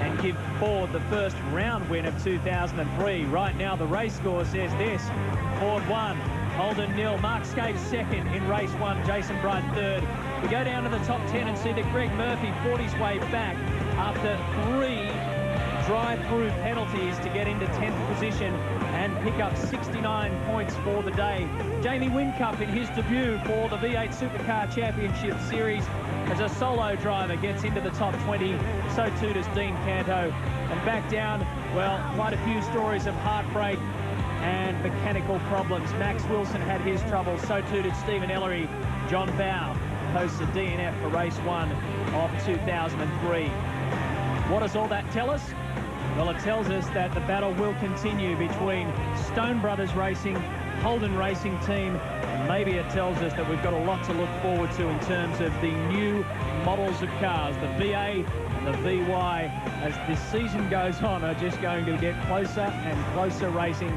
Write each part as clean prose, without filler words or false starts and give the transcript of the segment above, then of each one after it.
and give Ford the first round win of 2003. Right now, the race score says this: Ford 1, Holden 0, Mark Scape 2nd in race 1, Jason Bright 3rd. We go down to the top 10 and see that Greg Murphy fought his way back after 3 drive-through penalties to get into 10th position and pick up 69 points for the day. Jamie Whincup in his debut for the V8 Supercar Championship Series as a solo driver gets into the top 20. So too does Dean Canto. And back down, well, quite a few stories of heartbreak and mechanical problems. Max Wilson had his trouble, so too did Stephen Ellery. John Bowe posts a DNF for race 1 of 2003. What does all that tell us? Well, it tells us that the battle will continue between Stone Brothers Racing, Holden Racing Team, and maybe it tells us that we've got a lot to look forward to in terms of the new models of cars. The VA and the VY, as this season goes on, are just going to get closer and closer racing.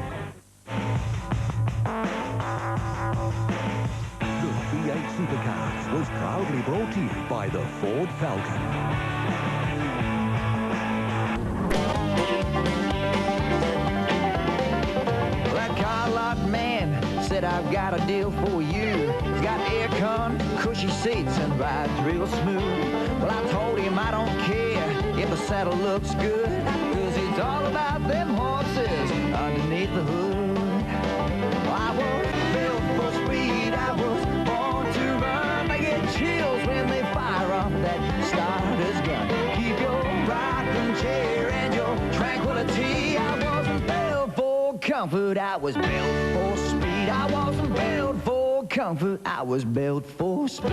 The V8 Supercars was proudly brought to you by the Ford Falcon. Said, I've got a deal for you. He's got aircon, cushy seats, and rides real smooth. Well, I told him I don't care if the saddle looks good, 'cause it's all about them horses underneath the hood. I was built for speed, I was born to run. I get chills when they fire off that starter's gun. Keep your rocking chair and your tranquility. I wasn't built for comfort, I was built for speed. I wasn't built for comfort, I was built for speed.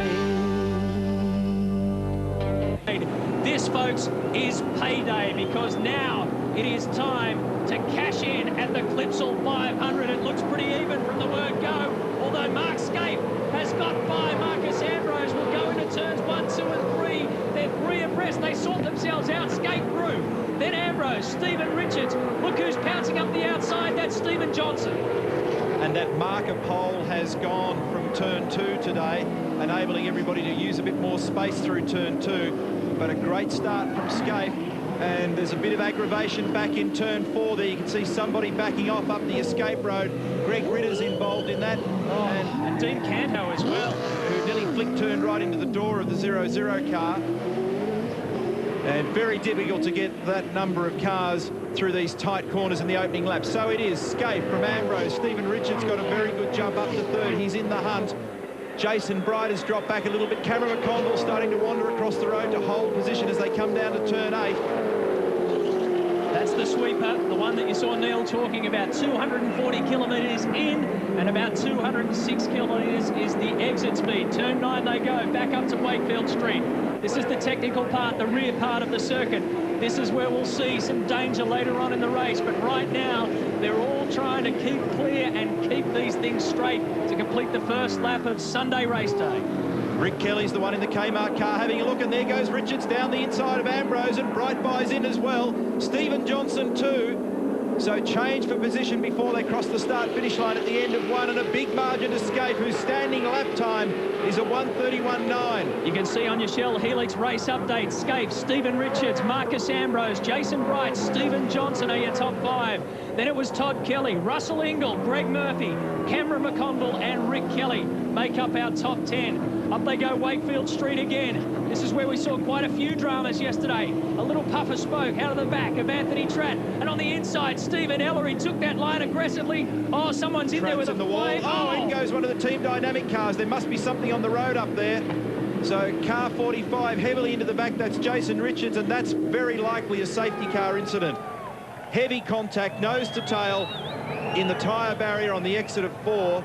This, folks, is payday, because now it is time to cash in at the Clipsal 500. It looks pretty even from the word go, although Mark Scape has got by. Marcus Ambrose will go into turns 1, 2 and 3. They're 3 abreast. They sort themselves out. Scape through. Then Ambrose, Stephen Richards. Look who's pouncing up the outside. That's Stephen Johnson. And that marker pole has gone from turn 2 today, enabling everybody to use a bit more space through turn 2. But a great start from Scape, and there's a bit of aggravation back in turn 4 there. You can see somebody backing off up the escape road. Greg Ritter's involved in that. And Dean Canto as well, who nearly flicked turned right into the door of the 0-0 car. And very difficult to get that number of cars through these tight corners in the opening lap. So it is Scape from Ambrose. Stephen Richards got a very good jump up to 3rd. He's in the hunt. Jason Bright has dropped back a little bit. Cameron McConville starting to wander across the road to hold position as they come down to turn 8. That's the sweeper, the one that you saw Neil talking about. 240 kilometres in, and about 206 kilometres is the exit speed. Turn 9 they go, back up to Wakefield Street. This is the technical part, the rear part of the circuit. This is where we'll see some danger later on in the race, but right now they're all trying to keep clear and keep these things straight to complete the first lap of Sunday race day. Rick Kelly's the one in the Kmart car having a look, and there goes Richards down the inside of Ambrose, and Bright buys in as well. Stephen Johnson too. So change for position before they cross the start-finish line at the end of 1, and a big margin to Scape, whose standing lap time is a 1:31.9. You can see on your Shell Helix race update, Scape, Stephen Richards, Marcus Ambrose, Jason Bright, Stephen Johnson are your top 5. Then it was Todd Kelly, Russell Ingall, Greg Murphy, Cameron McConville and Rick Kelly make up our top 10. Up they go Wakefield Street again. This is where we saw quite a few dramas yesterday. A little puff of smoke out of the back of Anthony Tratt. And on the inside, Stephen Ellery took that line aggressively. Oh, someone's in there with a flame. Oh, in goes one of the Team Dynamic cars. There must be something on the road up there. So car 45 heavily into the back. That's Jason Richards, and that's very likely a safety car incident. Heavy contact, nose to tail, in the tyre barrier on the exit of 4.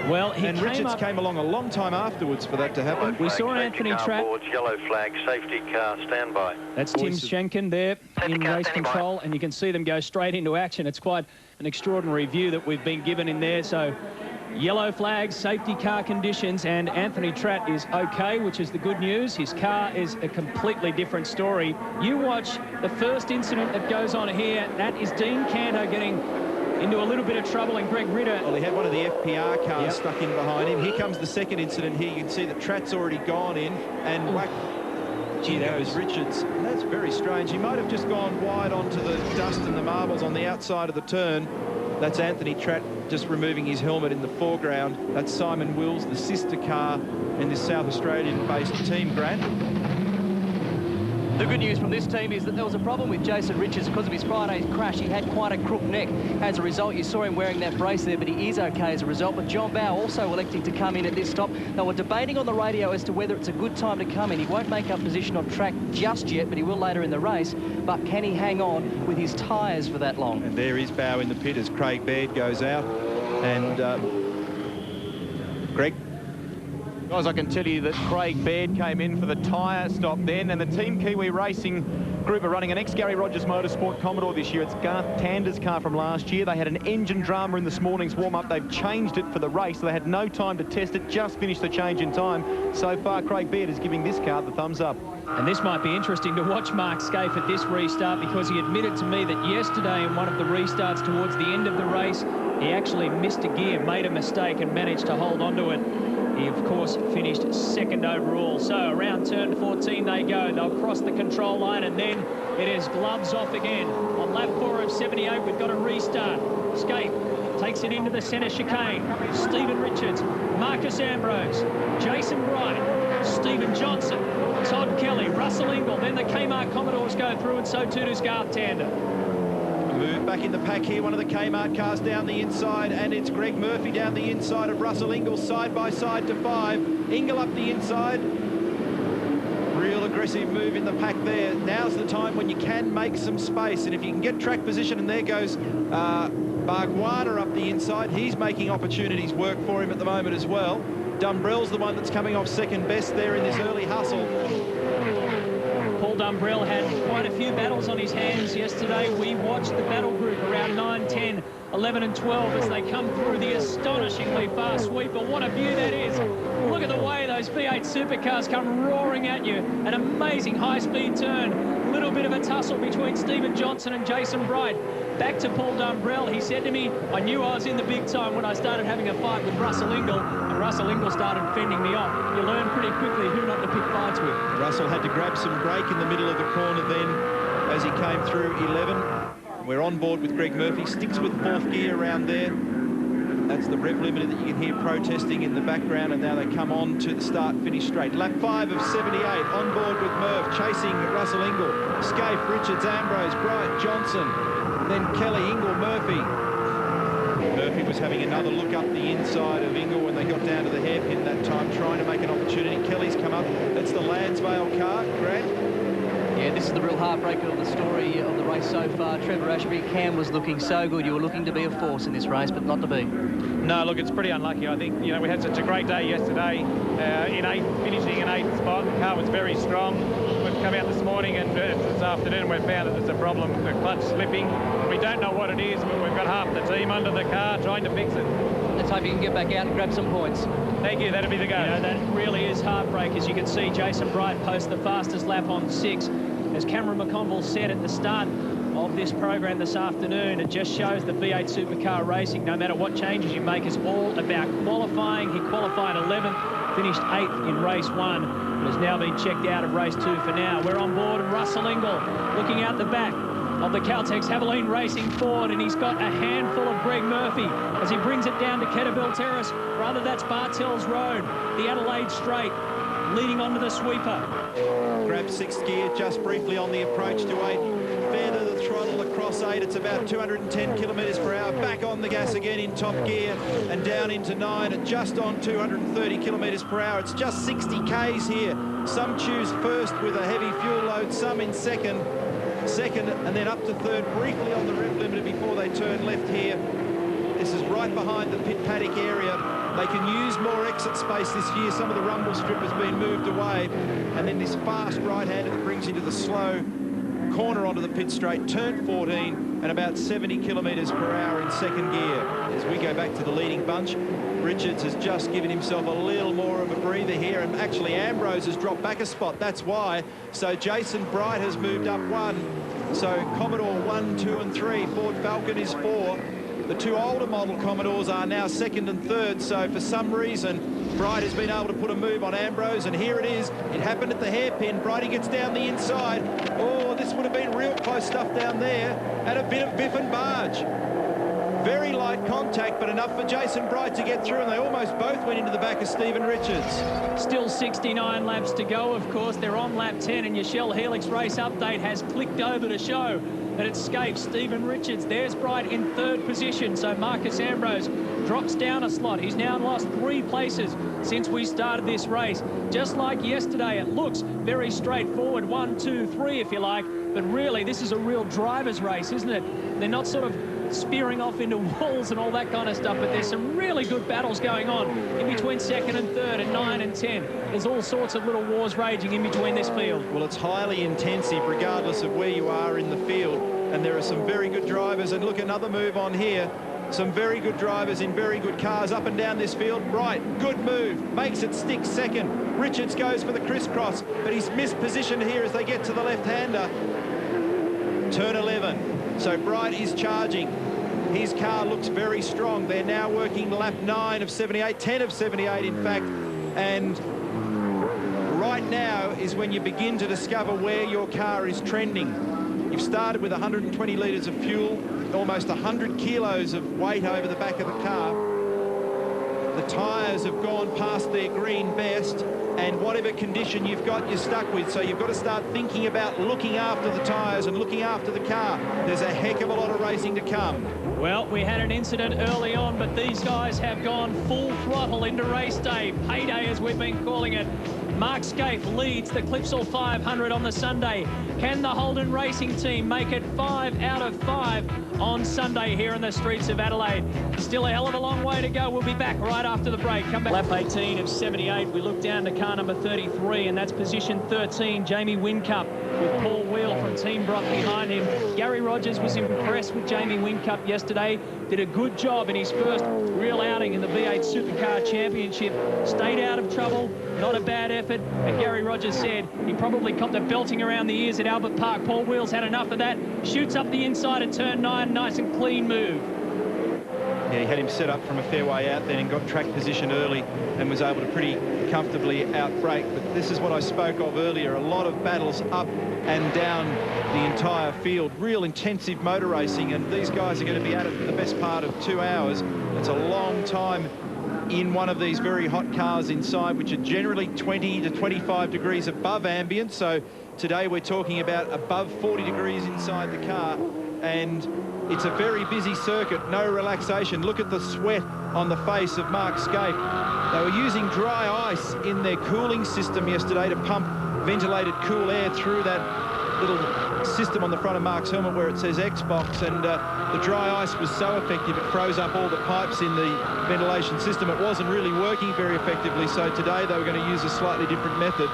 Well, Richards came along a long time afterwards for that to happen. We saw Anthony Tratt. Yellow flag, safety car, standby. That's Tim Schenken there in race control, and you can see them go straight into action. It's quite an extraordinary view that we've been given in there. So yellow flags, safety car conditions, and Anthony Tratt is okay, which is the good news. His car is a completely different story. You watch the first incident that goes on here. That is Dean Canto getting into a little bit of trouble, and Greg Ritter. Well, he had one of the FPR cars stuck in behind him. Here comes the second incident here. You can see that Tratt's already gone in and whacked. Gee, that was Richards. That's very strange. He might have just gone wide onto the dust and the marbles on the outside of the turn. That's Anthony Tratt just removing his helmet in the foreground. That's Simon Wills, the sister car in this South Australian-based team, Grant. The good news from this team is that there was a problem with Jason Richards because of his Friday's crash. He had quite a crook neck. As a result, you saw him wearing that brace there, but he is okay as a result. But John Bowe also electing to come in at this stop. They were debating on the radio as to whether it's a good time to come in. He won't make up position on track just yet, but he will later in the race. But can he hang on with his tyres for that long? And there is Bowe in the pit as Craig Baird goes out. And Greg? Guys, I can tell you that Craig Baird came in for the tyre stop then, and the Team Kiwi Racing group are running an ex-Gary Rogers Motorsport Commodore this year. It's Garth Tander's car from last year. They had an engine drama in this morning's warm-up. They've changed it for the race. They had no time to test it, just finished the change in time. So far, Craig Baird is giving this car the thumbs up. And this might be interesting to watch Mark Scaife at this restart, because he admitted to me that yesterday in one of the restarts towards the end of the race, he actually missed a gear, made a mistake and managed to hold on to it. He, of course, finished second overall. So around turn 14 they go. They'll cross the control line, and then it is gloves off again. On lap 4 of 78, we've got a restart. Scaife takes it into the centre chicane. Stephen Richards, Marcus Ambrose, Jason Bright, Stephen Johnson, Todd Kelly, Russell Ingall. Then the Kmart Commodores go through, and so too does Garth Tander. Move back in the pack here, one of the Kmart cars down the inside, and it's Greg Murphy down the inside of Russell Ingall, side by side to 5. Ingall up the inside. Real aggressive move in the pack there. Now's the time when you can make some space, and if you can get track position, and there goes Bargwana up the inside. He's making opportunities work for him at the moment as well. Dumbrell's the one that's coming off second best there in this early hustle. Paul Dumbrell had quite a few battles on his hands yesterday. We watched the battle group around 9, 10, 11 and 12 as they come through the astonishingly fast sweeper. What a view that is. Look at the way those V8 supercars come roaring at you. An amazing high-speed turn. A little bit of a tussle between Stephen Johnson and Jason Bright. Back to Paul Dumbrell. He said to me, I knew I was in the big time when I started having a fight with Russell Ingall, and Russell Ingall started fending me off. You learn pretty quickly who not to pick fights with. Russell had to grab some brake in the middle of the corner then as he came through 11. We're on board with Greg Murphy. Sticks with fourth gear around there. That's the rev limiter that you can hear protesting in the background, and now they come on to the start-finish straight. Lap 5 of 78, on board with Murph, chasing Russell Ingall. Scaife, Richards, Ambrose, Bright, Johnson, then Kelly, Ingall, Murphy. Murphy was having another look up the inside of Ingall when they got down to the hairpin that time, trying to make an opportunity. Kelly's come up. That's the Lansvale car, Grant. Yeah, this is the real heartbreaker of the story of the race so far. Trevor Ashby, Cam was looking so good. You were looking to be a force in this race, but not to be. No, look, it's pretty unlucky. I think, you know, we had such a great day yesterday finishing in 8th spot. The car was very strong. We've come out this morning and this afternoon we've found that there's a problem, the clutch slipping. We don't know what it is, but we've got half the team under the car trying to fix it. Let's hope you can get back out and grab some points. Thank you, that'll be the go. You know, that really is heartbreak. As you can see, Jason Bright post the fastest lap on 6. As Cameron McConville said at the start of this program this afternoon, it just shows that V8 supercar racing, no matter what changes you make, is all about qualifying. He qualified 11th, finished 8th in race 1, but has now been checked out of race 2 for now. We're on board, and Russell Ingall looking out the back of the Caltex Haviline Racing Ford, and he's got a handful of Greg Murphy as he brings it down to Kettlebell Terrace. Rather, that's Barts Hills Road, the Adelaide Straight, leading onto the sweeper. Grab 6th gear just briefly on the approach to 8. Feather the throttle across 8. It's about 210 kilometres per hour. Back on the gas again in top gear and down into 9 at just on 230 kilometres per hour. It's just 60 Ks here. Some choose first with a heavy fuel load, some in second, and then up to third briefly on the rev limiter before they turn left here. This is right behind the pit paddock area. They can use more exit space this year. Some of the rumble strip has been moved away. And then this fast right-hander that brings you to the slow corner onto the pit straight, turn 14 and about 70 kilometres per hour in second gear. As we go back to the leading bunch, Richards has just given himself a little more of a breather here, and actually Ambrose has dropped back a spot. That's why. So Jason Bright has moved up 1. So Commodore 1, 2 and 3. Ford Falcon is 4. The 2 older model Commodores are now 2nd and 3rd, so for some reason Bright has been able to put a move on Ambrose, and here it is. It happened at the hairpin. Brighty gets down the inside. Oh, this would have been real close stuff down there, and a bit of biff and barge. Very light contact, but enough for Jason Bright to get through, and they almost both went into the back of Stephen Richards. Still 69 laps to go, of course. They're on lap 10, and your Shell Helix race update has clicked over to show that it escapes Stephen Richards. There's Bright in third position, so Marcus Ambrose drops down a slot. He's now lost 3 places since we started this race. Just like yesterday, it looks very straightforward, 1, 2, 3 if you like, but really this is a real driver's race, isn't it? They're not sort of spearing off into walls and all that kind of stuff, but there's some really good battles going on in between second and third and 9 and 10. There's all sorts of little wars raging in between this field. Well, it's highly intensive regardless of where you are in the field, and there are some very good drivers. And look, another move on here. Some very good drivers in very good cars up and down this field. Bright, good move, makes it stick second. Richards goes for the crisscross, but he's mispositioned here as they get to the left-hander. Turn 11. So Bright is charging. His car looks very strong. They're now working lap 9 of 78, 10 of 78 in fact. And right now is when you begin to discover where your car is trending. You've started with 120 litres of fuel, almost 100 kilos of weight over the back of the car. The tyres have gone past their green best, and whatever condition you've got, you're stuck with. So you've got to start thinking about looking after the tyres and looking after the car. There's a heck of a lot of racing to come. Well, we had an incident early on, but these guys have gone full throttle into race day, payday as we've been calling it. Mark Scaife leads the Clipsal 500 on the Sunday. Can the Holden Racing team make it 5 out of 5 on Sunday here in the streets of Adelaide? Still a hell of a long way to go. We'll be back right after the break. Come back. Lap 18 of 78. We look down to car number 33, and that's position 13, Jamie Whincup, with Paul Wheel from Team Brock behind him. Gary Rogers was impressed with Jamie Whincup yesterday. Did a good job in his first real outing in the V8 Supercar Championship. Stayed out of trouble. Not a bad effort. And Gary Rogers said he probably copped a belting around the ears at Albert Park. Paul Wheels had enough of that. Shoots up the inside at turn 9. Nice and clean move. Yeah, he had him set up from a fair way out then and got track position early and was able to pretty comfortably outbrake. But this is what I spoke of earlier. A lot of battles up and down the entire field. Real intensive motor racing, and these guys are going to be at it for the best part of 2 hours. It's a long time in one of these very hot cars inside, which are generally 20 to 25 degrees above ambient. So today we're talking about above 40 degrees inside the car, and it's a very busy circuit, no relaxation. Look at the sweat on the face of Mark Scaife. They were using dry ice in their cooling system yesterday to pump ventilated cool air through that little system on the front of Mark's helmet where it says Xbox, and the dry ice was so effective it froze up all the pipes in the ventilation system. It wasn't really working very effectively, so today they were going to use a slightly different method,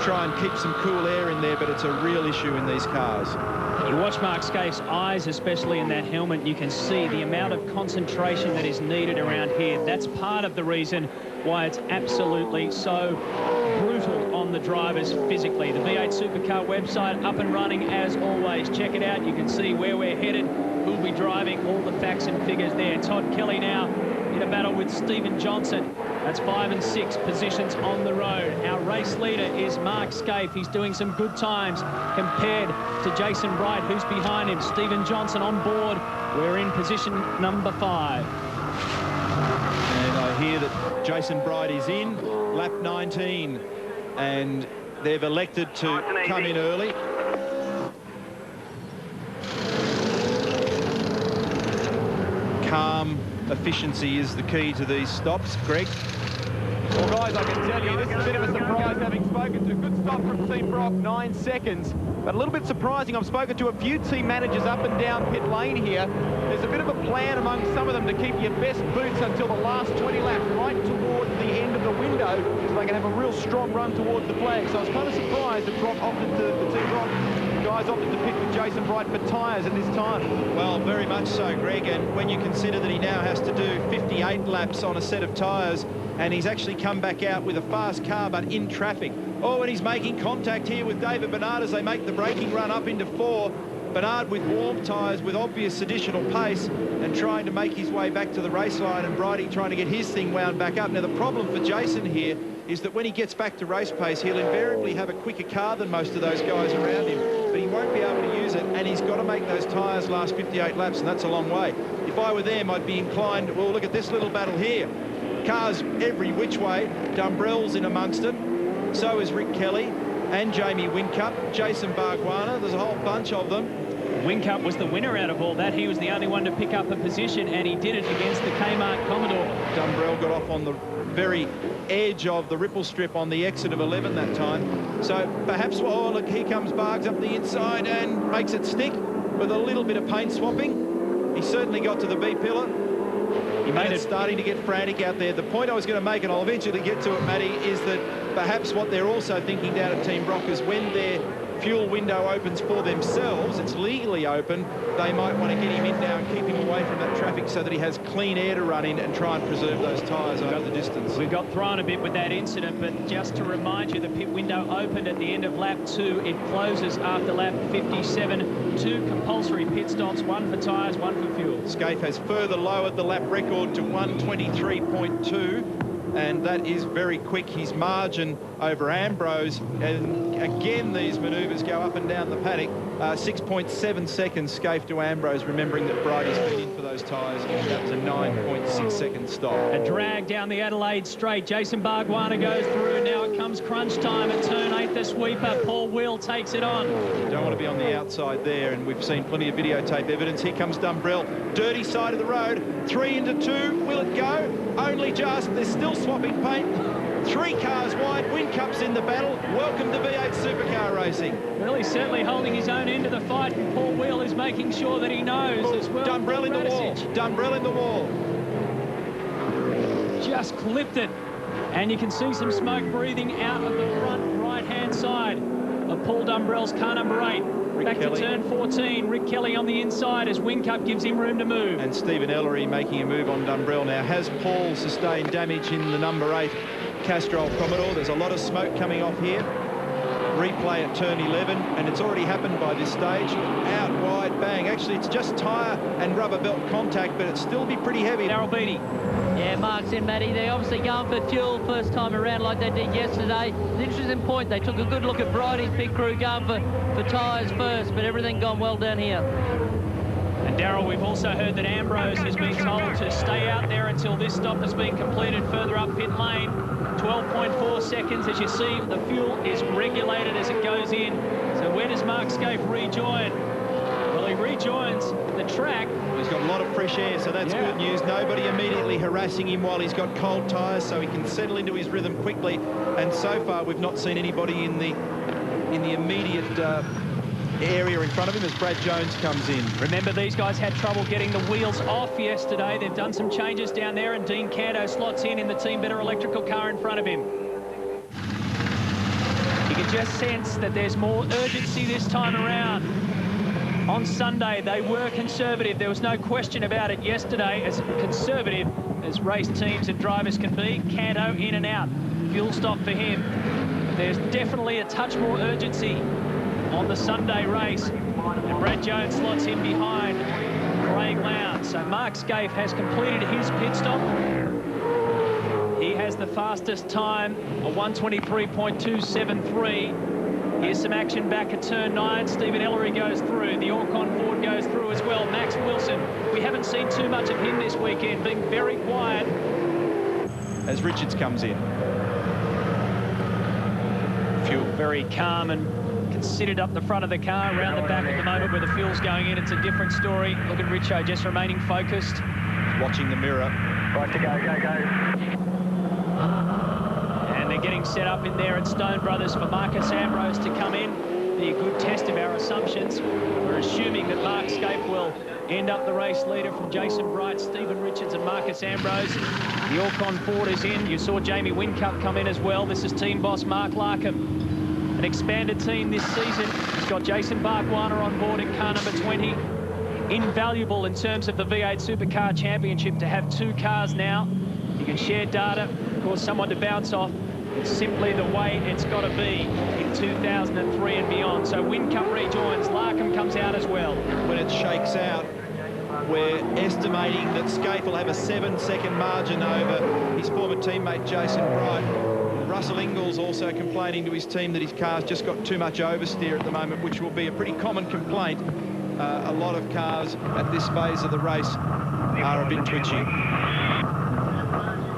try and keep some cool air in there, but it's a real issue in these cars. You watch Mark Scaife's eyes, especially in that helmet, you can see the amount of concentration that is needed around here. That's part of the reason why it's absolutely so brutal on the drivers physically. The V8 Supercar website up and running as always. Check it out. You can see where we're headed, who'll be driving, all the facts and figures there. Todd Kelly now in a battle with Stephen Johnson. That's 5 and 6 positions on the road. Our race leader is Mark Scaife. He's doing some good times compared to Jason Bright, who's behind him. Stephen Johnson on board. We're in position number 5. And I hear that Jason Bright is in lap 19, and they've elected to come in early. Calm efficiency is the key to these stops. Greg? Well, guys, I can tell you, this is a bit of a surprise having spoken to. Good stop from Team Brock, 9 seconds. But a little bit surprising, I've spoken to a few team managers up and down pit lane here. There's a bit of a plan among some of them to keep your best boots until the last 20 laps, right towards the end of the window, so they can have a real strong run towards the flag. So I was kind of surprised that Brock opted to, the Team Brock guys opted to pick with Jason Bright for tyres at this time. Well, very much so, Greg, and when you consider that he now has to do 58 laps on a set of tyres, and he's actually come back out with a fast car but in traffic. Oh, and he's making contact here with David Bernard as they make the braking run up into 4. Bernard with warm tyres, with obvious additional pace, and trying to make his way back to the race line, and Bridie trying to get his thing wound back up. Now, the problem for Jason here is that when he gets back to race pace, he'll invariably have a quicker car than most of those guys around him, but he won't be able to use it, and he's got to make those tyres last 58 laps, and that's a long way. If I were them, I'd be inclined, well, look at this little battle here. Cars every which way. Dumbrell's in amongst it. So is Rick Kelly and Jamie Whincup, Jason Bargwanna. There's a whole bunch of them. Whincup was the winner out of all that. He was the only one to pick up a position, and he did it against the Kmart Commodore. Dumbrell got off on the very edge of the ripple strip on the exit of 11 that time. So perhaps, oh, look, here comes Bargs up the inside and makes it stick with a little bit of paint swapping. He certainly got to the B-pillar. He made it starting to get frantic out there. The point I was going to make, and I'll eventually get to it, Matty, is that perhaps what they're also thinking down at Team Brock is when their fuel window opens for themselves, it's legally open, they might want to get him in now and keep him away from that traffic so that he has clean air to run in and try and preserve those tyres over the distance. We got thrown a bit with that incident, but just to remind you, the pit window opened at the end of lap 2. It closes after lap 57. 2 compulsory pit stops, 1 for tyres, 1 for fuel. Scaife has further lowered the lap record to 1:23.2. and that is very quick. His margin over Ambrose, and again these manoeuvres go up and down the paddock. 6.7 seconds Scaife to Ambrose, remembering that Bridie's been in for those tyres. That was a 9.6 second stop. A drag down the Adelaide straight. Jason Bargwanna goes through. Now it comes crunch time at turn 8. The sweeper, Paul Wheel, takes it on. You don't want to be on the outside there, and we've seen plenty of videotape evidence. Here comes Dumbrell, dirty side of the road, 3 into 2. Will it go? Only just. They're still swapping paint. 3 cars wide. Whincup's in the battle. Welcome to V8 supercar racing. Well, he's certainly holding his own end of the fight, and Paul Wheel is making sure that he knows as well. Dumbrell in the wall. Dumbrell in the wall. Just clipped it. And you can see some smoke breathing out of the front right-hand side of Paul Dumbrell's car number 8. Back to turn 14. Rick Kelly on the inside as Whincup gives him room to move. And Stephen Ellery making a move on Dumbrell now. Has Paul sustained damage in the number 8 Castrol Commodore? There's a lot of smoke coming off here. Replay at turn 11, and it's already happened by this stage. Out wide, bang. Actually, it's just tyre and rubber belt contact, but it'd still be pretty heavy. Darryl Beattie. Yeah, Mark's in, Matty. They're obviously going for fuel first time around like they did yesterday. It's an interesting point. They took a good look at Bridie's big crew going for tyres first, but everything gone well down here. And Darryl, we've also heard that Ambrose has been told to stay out there until this stop has been completed further up pit lane. 12.4 seconds. As you see, the fuel is regulated as it goes in. So where does Mark Scaife rejoin? Well, he rejoins the track. He's got a lot of fresh air, so that's good news. Nobody immediately harassing him while he's got cold tyres, so he can settle into his rhythm quickly. And so far, we've not seen anybody in the immediate area in front of him as Brad Jones comes in. Remember, these guys had trouble getting the wheels off yesterday. They've done some changes down there, and Dean Canto slots in the Team Better electrical car in front of him. You can just sense that there's more urgency this time around. On Sunday, they were conservative. There was no question about it yesterday, as conservative as race teams and drivers can be. Canto in and out. Fuel stop for him. There's definitely a touch more urgency on the Sunday race, and Brad Jones slots in behind Craig Lowndes. So Mark Scaife has completed his pit stop. He has the fastest time, a 1:23.273. Here's some action back at turn 9. Stephen Ellery goes through. The Orcon Ford goes through as well. Max Wilson, we haven't seen too much of him this weekend, being very quiet. As Richards comes in. Fuel very calm and considered up the front of the car. Around the back at the moment where the fuel's going in, it's a different story. Look at Richo just remaining focused. Watching the mirror. Right to go, go, go. And they're getting set up in there at Stone Brothers for Marcus Ambrose to come in. Be a good test of our assumptions. We're assuming that Mark Scaife will end up the race leader from Jason Bright, Stephen Richards and Marcus Ambrose. The Orcon Ford is in. You saw Jamie Whincup come in as well. This is team boss Mark Larkham. An expanded team this season. He's got Jason Bargwanna on board in car number 20. Invaluable in terms of the V8 Supercar Championship to have 2 cars now. You can share data, of course, someone to bounce off. It's simply the way it's got to be in 2003 and beyond. So Whincup rejoins. Larkham comes out as well. When it shakes out, we're estimating that Scaife will have a 7-second margin over his former teammate Jason Bright. Russell Ingall's also complaining to his team that his car's just got too much oversteer at the moment, which will be a pretty common complaint. A lot of cars at this phase of the race are a bit twitchy.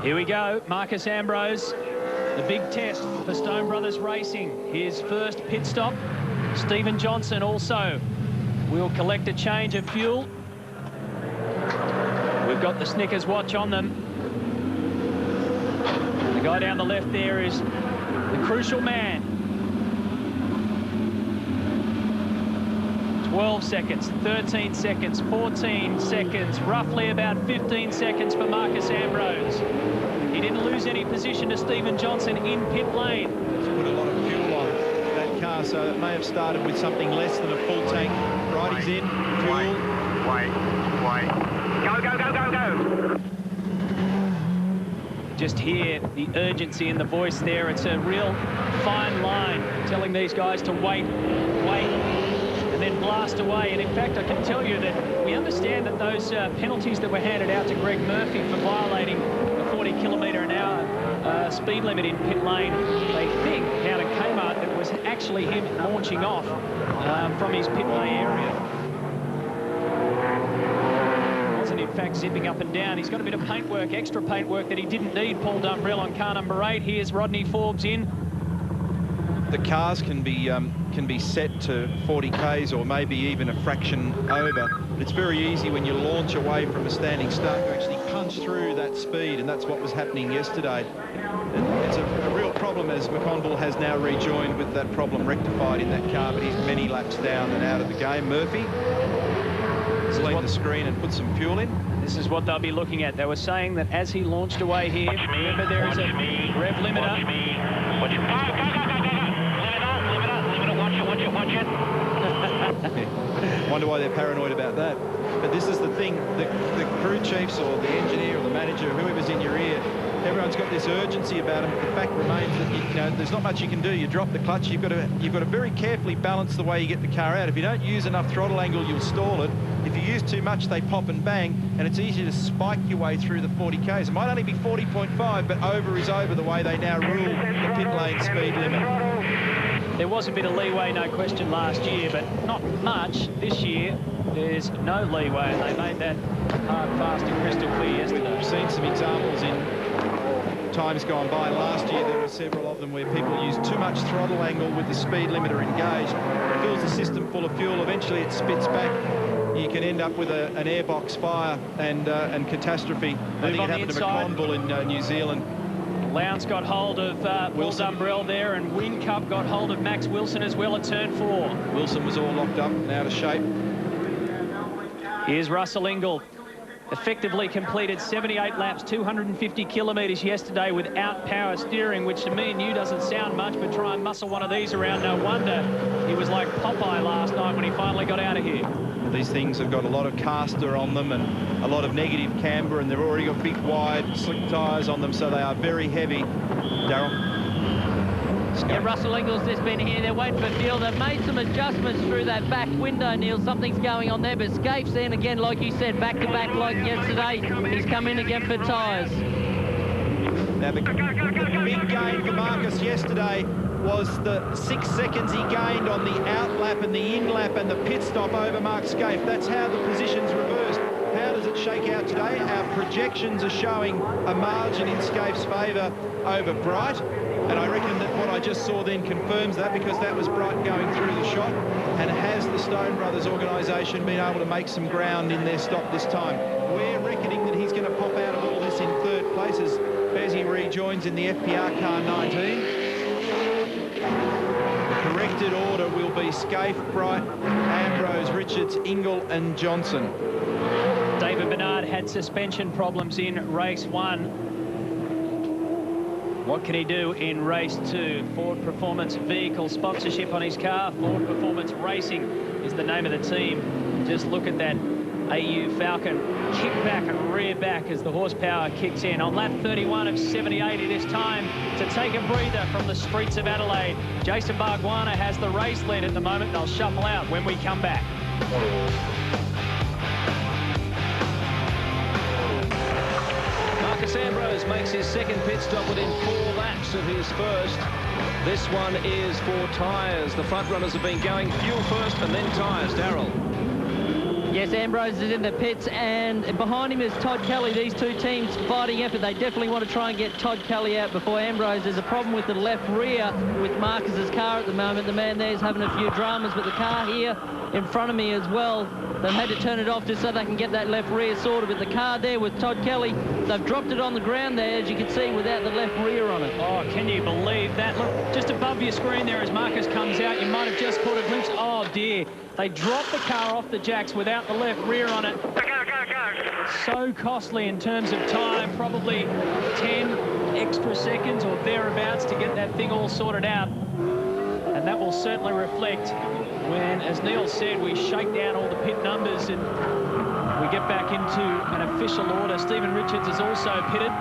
Here we go, Marcus Ambrose, the big test for Stone Brothers Racing. His first pit stop. Stephen Johnson also will collect a change of fuel. We've got the Snickers watch on them. The guy down the left there is the crucial man. 12 seconds, 13 seconds, 14 seconds, roughly about 15 seconds for Marcus Ambrose. He didn't lose any position to Stephen Johnson in pit lane. He's put a lot of fuel on that car, so it may have started with something less than a full tank. Right, he's in, fuel. Wait. Go. Just hear the urgency in the voice there. It's a real fine line telling these guys to wait, and then blast away. And in fact, I can tell you that we understand that those penalties that were handed out to Greg Murphy for violating the 40 km/h speed limit in pit lane, they think out of Kmart that was actually him launching off from his pit lane area. Wasn't in fact zipping up and down. He's got a bit of paintwork, extra paintwork that he didn't need. Paul Dumbrell on car number 8. Here's Rodney Forbes in. The cars can be set to 40 k's or maybe even a fraction over. But it's very easy when you launch away from a standing start to actually punch through that speed, and that's what was happening yesterday. It's a real problem, as McConville has now rejoined with that problem rectified in that car, but he's many laps down and out of the game. Murphy, clean the screen and put some fuel in. This is what they'll be looking at. They were saying that as he launched away here, remember there is a rev limiter. Watch it. Wonder why they're paranoid about that. But this is the thing, the crew chiefs or the engineer or the manager, whoever's in your ear, everyone's got this urgency about them. The fact remains that you know there's not much you can do. You drop the clutch. You've got to very carefully balance the way you get the car out. If you don't use enough throttle angle, you'll stall it. If you use too much, they pop and bang, and it's easy to spike your way through the 40 k's. It might only be 40.5, but over is over the way they now rule the pit lane speed limit. There was a bit of leeway, no question, last year, but not much this year. There's no leeway, and they made that hard, fast and crystal clear yesterday. We've seen some examples in times gone by. Last year there were several of them where people used too much throttle angle with the speed limiter engaged. It fills the system full of fuel. Eventually it spits back. You can end up with an airbox fire and catastrophe. I think it happened to McConville in New Zealand. Lowndes got hold of Paul Dumbrell there, and Whincup got hold of Max Wilson as well at turn 4. Wilson was all locked up and out of shape. Here's Russell Ingall. Effectively completed 78 laps, 250 kilometres yesterday without power steering, which to me and you doesn't sound much, but try and muscle one of these around. No wonder he was like Popeye last night when he finally got out of here. These things have got a lot of caster on them and a lot of negative camber, and they've already got big, wide, slick tyres on them, so they are very heavy. Darryl? Yeah, Russell Ingall's just been here. They're waiting for fuel. They've made some adjustments through that back window, Neil. Something's going on there, but Scaife's in again, like you said, back-to-back like yesterday. He's come in again for tyres. Now, the big gain for Marcus yesterday was the 6 seconds he gained on the outlap and the in-lap and the pit stop over Mark Scaife. That's how the position's reversed. How does it shake out today? Our projections are showing a margin in Scaife's favour over Bright. And I reckon that what I just saw then confirms that, because that was Bright going through the shot. And has the Stone Brothers organisation been able to make some ground in their stop this time? We're reckoning that he's going to pop out of all this in third place as Bezzy rejoins in the FPR car 19. The corrected order will be Scaife, Bright, Ambrose, Richards, Ingall and Johnson. David Bernard had suspension problems in race 1. What can he do in race 2? Ford Performance Vehicle sponsorship on his car. Ford Performance Racing is the name of the team. Just look at that AU Falcon kick back and rear back as the horsepower kicks in. On lap 31 of 78, it is time to take a breather from the streets of Adelaide. Jason Bargwanna has the race lead at the moment. They'll shuffle out when we come back. Marcus Ambrose makes his second pit stop within 4 laps of his first. This one is for tyres. The front runners have been going fuel first and then tyres. Darryl. Yes, Ambrose is in the pits, and behind him is Todd Kelly. These two teams fighting effort. They definitely want to try and get Todd Kelly out before Ambrose. There's a problem with the left rear with Marcus's car at the moment. The man there is having a few dramas, but the car here in front of me as well, they've had to turn it off just so they can get that left rear sorted. But the car there with Todd Kelly, they've dropped it on the ground there, as you can see, without the left rear on it. Oh, can you believe that? Look, just above your screen there as Marcus comes out, you might have just caught a glimpse. Oh, dear. They dropped the car off the jacks without the left rear on it. Go, go, go. So costly in terms of time, probably 10 extra seconds or thereabouts to get that thing all sorted out. And that will certainly reflect when, as Neil said, we shake down all the pit numbers and we get back into an official order. Stephen Richards is also pitted.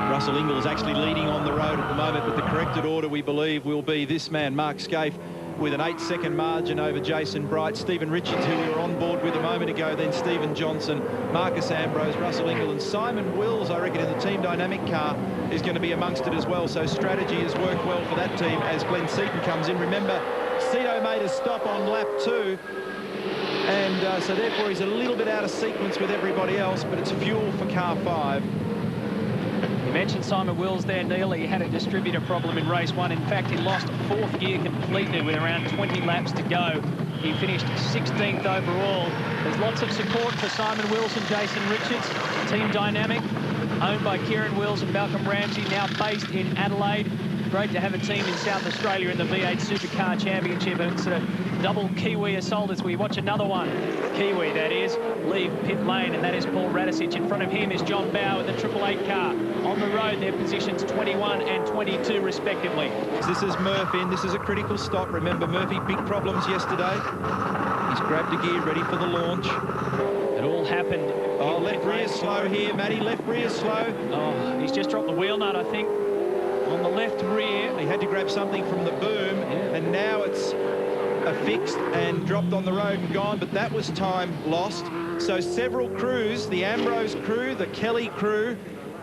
Russell Ingall is actually leading on the road at the moment, but the corrected order, we believe, will be this man, Mark Scaife, with an 8-second margin over Jason Bright, Stephen Richards, who we were on board with a moment ago, then Stephen Johnson, Marcus Ambrose, Russell Ingall, and Simon Wills, I reckon, in the Team Dynamic car is going to be amongst it as well. So strategy has worked well for that team as Glenn Seaton comes in. Remember, Cito made a stop on lap 2, and so therefore he's a little bit out of sequence with everybody else, but it's fuel for car 5. You mentioned Simon Wills there, Neil. He had a distributor problem in race 1. In fact, he lost 4th gear completely with around 20 laps to go. He finished 16th overall. There's lots of support for Simon Wills and Jason Richards. Team Dynamic, owned by Kieran Wills and Malcolm Ramsey, now based in Adelaide. Great to have a team in South Australia in the V8 Supercar Championship. It's a double Kiwi assault as we watch another one. Kiwi, that is, leave pit lane, and that is Paul Radicic. In front of him is John Bower with the 888 car. On the road, their positions 21 and 22, respectively. This is Murphy, and this is a critical stop. Remember, Murphy, big problems yesterday. He's grabbed a gear, ready for the launch. It all happened. Oh, left rear slow here, Matty. Left rear slow. Oh, he's just dropped the wheel nut, I think. On the left rear. He had to grab something from the boom, and now it's affixed and dropped on the road and gone, but that was time lost. So several crews, the Ambrose crew, the Kelly crew,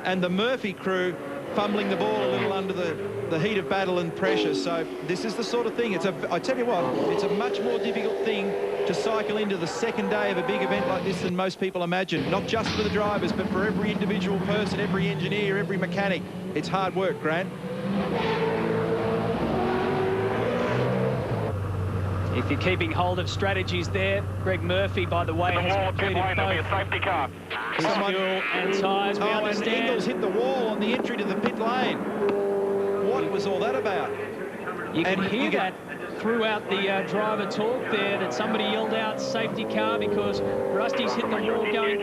and the Murphy crew, fumbling the ball a little under the heat of battle and pressure. So this is the sort of thing, I tell you what, it's a much more difficult thing to cycle into the second day of a big event like this than most people imagine. Not just for the drivers, but for every individual person, every engineer, every mechanic. It's hard work, Grant. If you're keeping hold of strategies there, Greg Murphy, by the way, has completed both safety car. his fuel and tyres. We understand. And Ingall's hit the wall on the entry to the pit lane. What was all that about? You can hear that throughout the driver talk there, that somebody yelled out safety car because Rusty's hit the wall going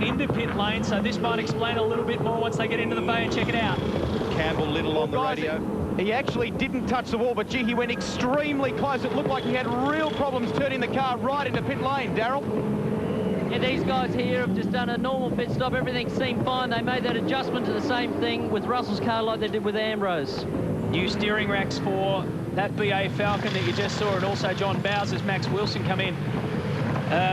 into pit lane. So this might explain a little bit more once they get into the bay and check it out. Campbell Little on the radio. He actually didn't touch the wall, but gee, he went extremely close. It looked like he had real problems turning the car right into pit lane. Darryl? Yeah, these guys here have just done a normal pit stop. Everything seemed fine. They made that adjustment to the same thing with Russell's car like they did with Ambrose. New steering racks for that BA Falcon that you just saw, and also John Bowers as Max Wilson come in.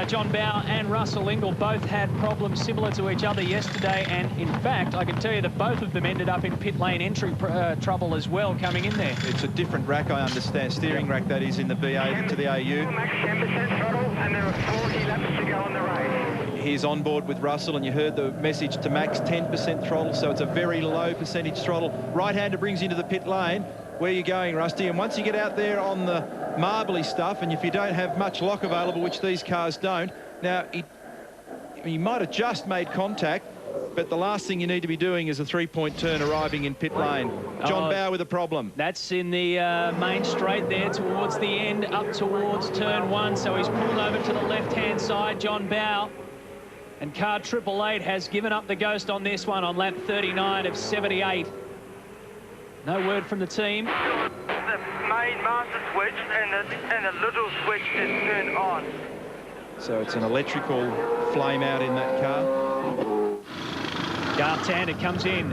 John Bower and Russell Ingall both had problems similar to each other yesterday, and in fact I can tell you that both of them ended up in pit lane entry trouble as well coming in there. It's a different rack, I understand, steering rack that is in the BA to the AU. Max 10% throttle, and there are 40 laps to go on the race. He's on board with Russell, and you heard the message to Max 10% throttle, so it's a very low percentage throttle. Right-hander brings you into the pit lane. Where are you going, Rusty? And once you get out there on the marbly stuff, and if you don't have much lock available, which these cars don't, now he might have just made contact, but the last thing you need to be doing is a 3-point turn arriving in pit lane. John Bower with a problem. That's in the main straight there towards the end, up towards turn 1, so he's pulled over to the left-hand side, John Bower. And car 888 has given up the ghost on this one on lap 39 of 78. No word from the team. The main master switch, and the little switch is turned on. So it's an electrical flame out in that car. Garth Tander comes in.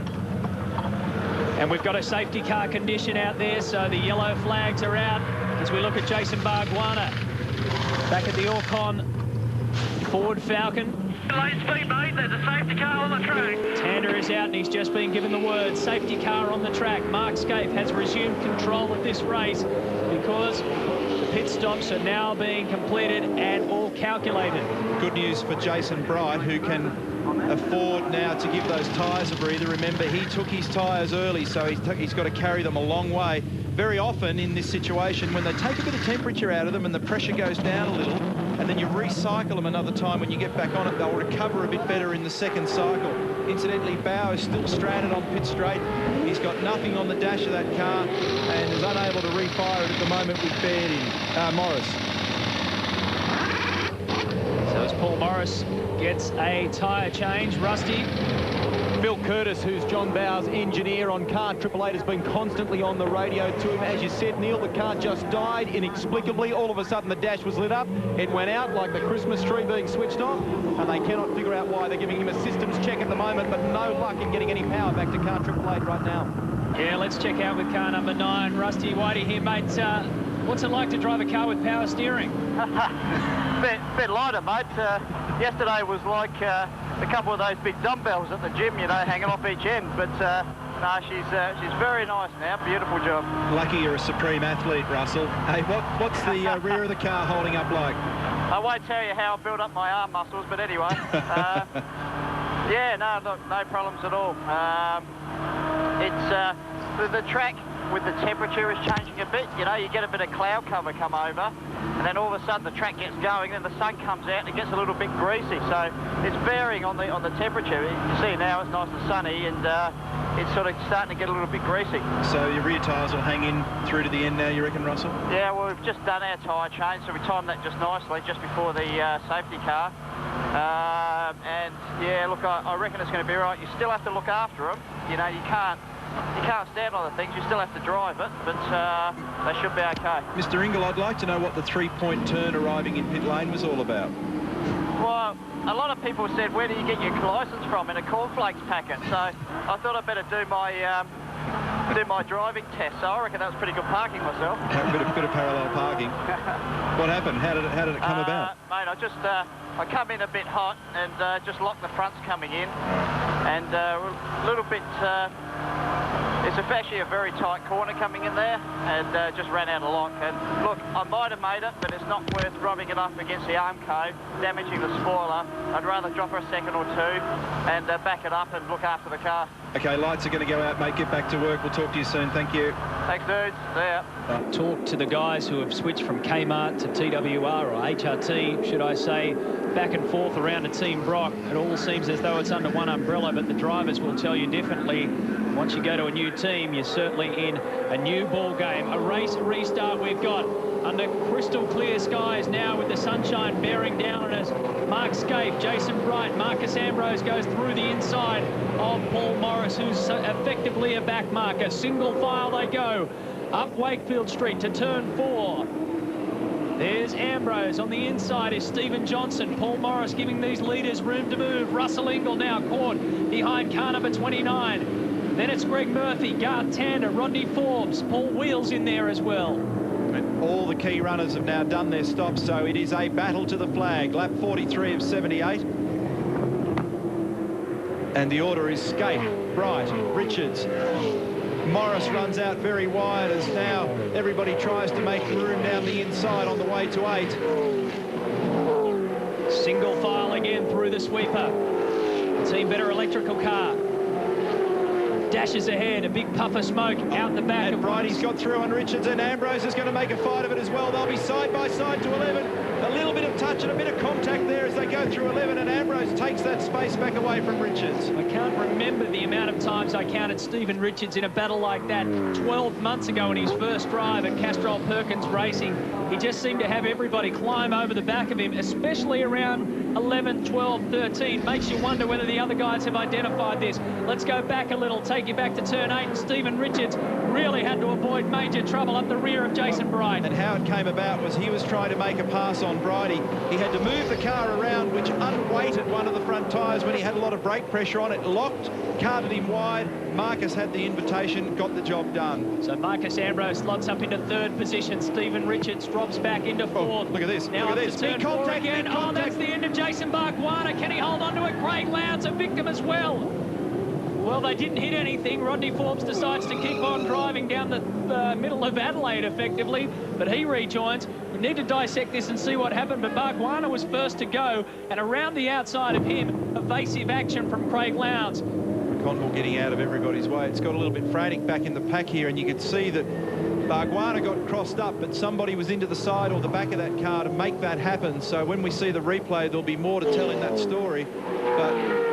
And we've got a safety car condition out there, so the yellow flags are out as we look at Jason Bargwanna. Back at the Orcon Ford Falcon. Late speed, mate. There's a safety car on the track. Tander is out and he's just been given the word. Safety car on the track. Mark Scaife has resumed control of this race because the pit stops are now being completed and all calculated. Good news for Jason Bright, who can afford now to give those tyres a breather. Remember, he took his tyres early, so he's got to carry them a long way. Very often in this situation, when they take a bit of temperature out of them and the pressure goes down a little, and then you recycle them another time when you get back on it, they'll recover a bit better in the second cycle. Incidentally, Bauer is still stranded on pit straight. He's got nothing on the dash of that car and is unable to refire it at the moment with Baird in Morris. So as Paul Morris gets a tyre change, Rusty. Phil Curtis, who's John Bauer's engineer on car 888, has been constantly on the radio to him. As you said, Neil, the car just died inexplicably. All of a sudden, the dash was lit up. It went out like the Christmas tree being switched off, and they cannot figure out why. They're giving him a systems check at the moment, but no luck in getting any power back to car 888 right now. Yeah, let's check out with car number 9. Rusty Whitey here, mate. What's it like to drive a car with power steering? bit lighter, mate. Yesterday was like a couple of those big dumbbells at the gym, you know, hanging off each end. But no, she's very nice now. Beautiful job. Lucky you're a supreme athlete, Russell. Hey, what's the rear of the car holding up like? I won't tell you how I built up my arm muscles, but anyway. Yeah, no, look, no problems at all. It's the track with the temperature is changing a bit. You know, you get a bit of cloud cover come over, and then all of a sudden the track gets going, then the sun comes out and it gets a little bit greasy. So it's varying on the temperature. You can see now it's nice and sunny, and it's sort of starting to get a little bit greasy. So your rear tyres will hang in through to the end now, you reckon, Russell? Yeah, well, we've just done our tyre change, so we timed that just nicely just before the safety car. And yeah, look, I reckon it's going to be right. You still have to look after them. You know, you can't stand on the things, you still have to drive it, but they should be okay. Mr. Ingle, I'd like to know what the three-point turn arriving in pit lane was all about. Well, a lot of people said, where do you get your licence from, in a cornflakes packet? So I thought I'd better do my driving test. So I reckon that was pretty good parking myself. A bit of parallel parking. What happened? How did it come about? Mate, I come in a bit hot and just locked the fronts coming in, and a little bit. It's actually a very tight corner coming in there, and just ran out of lock. And look, I might have made it, but it's not worth rubbing it up against the arm cove, damaging the spoiler. I'd rather drop her a second or two and back it up and look after the car. Okay, lights are going to go out, mate. Get back to work. We'll talk to you soon. Thank you. Thanks, dudes. See ya. Talk to the guys who have switched from Kmart to TWR, or HRT, should I say, back and forth around a Team Brock. It all seems as though it's under one umbrella, but the drivers will tell you differently. Once you go to a new team, you're certainly in a new ball game. A race restart we've got under crystal clear skies now, with the sunshine bearing down on us. Mark Scaife, Jason Bright, Marcus Ambrose goes through the inside of Paul Morris, who's effectively a back marker. Single file they go up Wakefield Street to turn 4. There's Ambrose. On the inside is Stephen Johnson. Paul Morris giving these leaders room to move. Russell Ingle now caught behind car number 29. Then it's Greg Murphy, Garth Tander, Rodney Forbes, Paul Wheels in there as well. And all the key runners have now done their stops, so it is a battle to the flag. Lap 43 of 78. And the order is Scaife, Bright, Richards. Morris runs out very wide as now everybody tries to make room down the inside on the way to 8. Single file again through the sweeper. Team Better electrical car. Dashes ahead, a big puff of smoke out the back. And Brighty's got through on Richards, and Ambrose is going to make a fight of it as well. They'll be side by side to 11. A little bit of touch and a bit of contact there as they go through 11, and Ambrose takes that space back away from Richards. I can't remember the amount of times I counted Stephen Richards in a battle like that 12 months ago in his first drive at Castrol Perkins Racing. He just seemed to have everybody climb over the back of him, especially around 11, 12, 13. Makes you wonder whether the other guys have identified this. Let's go back a little. Take take you back to turn 8, and Stephen Richards really had to avoid major trouble up the rear of Jason Bright. And how it came about was he was trying to make a pass on Bridie. He had to move the car around, which unweighted one of the front tyres when he had a lot of brake pressure on it. Locked, carted him wide. Marcus had the invitation, got the job done. So Marcus Ambrose slots up into 3rd position. Stephen Richards drops back into 4th. Look at this. Now look at up this. to turn 4 again. Oh, that's the end of Jason Bargwanna. Can he hold on to it? Craig Lowndes, a victim as well. Well, they didn't hit anything. Rodney Forbes decides to keep on driving down the middle of Adelaide, effectively, but he rejoins. We need to dissect this and see what happened, but Bargwanna was first to go, and around the outside of him, evasive action from Craig Lowndes. Conville getting out of everybody's way. It's got a little bit frantic back in the pack here, and you could see that Bargwanna got crossed up, but somebody was into the side or the back of that car to make that happen. So when we see the replay, there'll be more to tell in that story. But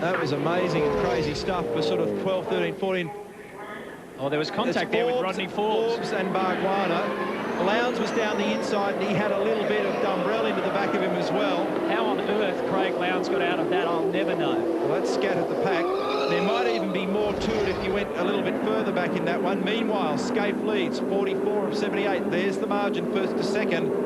that was amazing and crazy stuff for sort of 12, 13, 14. Oh, there was contact there with Rodney Forbes. Forbes and Bargwanna. Lowndes was down the inside, and he had a little bit of Dumbrell into the back of him as well. How on earth Craig Lowndes got out of that, I'll never know. Well, that scattered the pack. There might even be more to it if you went a little bit further back in that one. Meanwhile, Scaife leads 44 of 78. There's the margin, 1st to 2nd.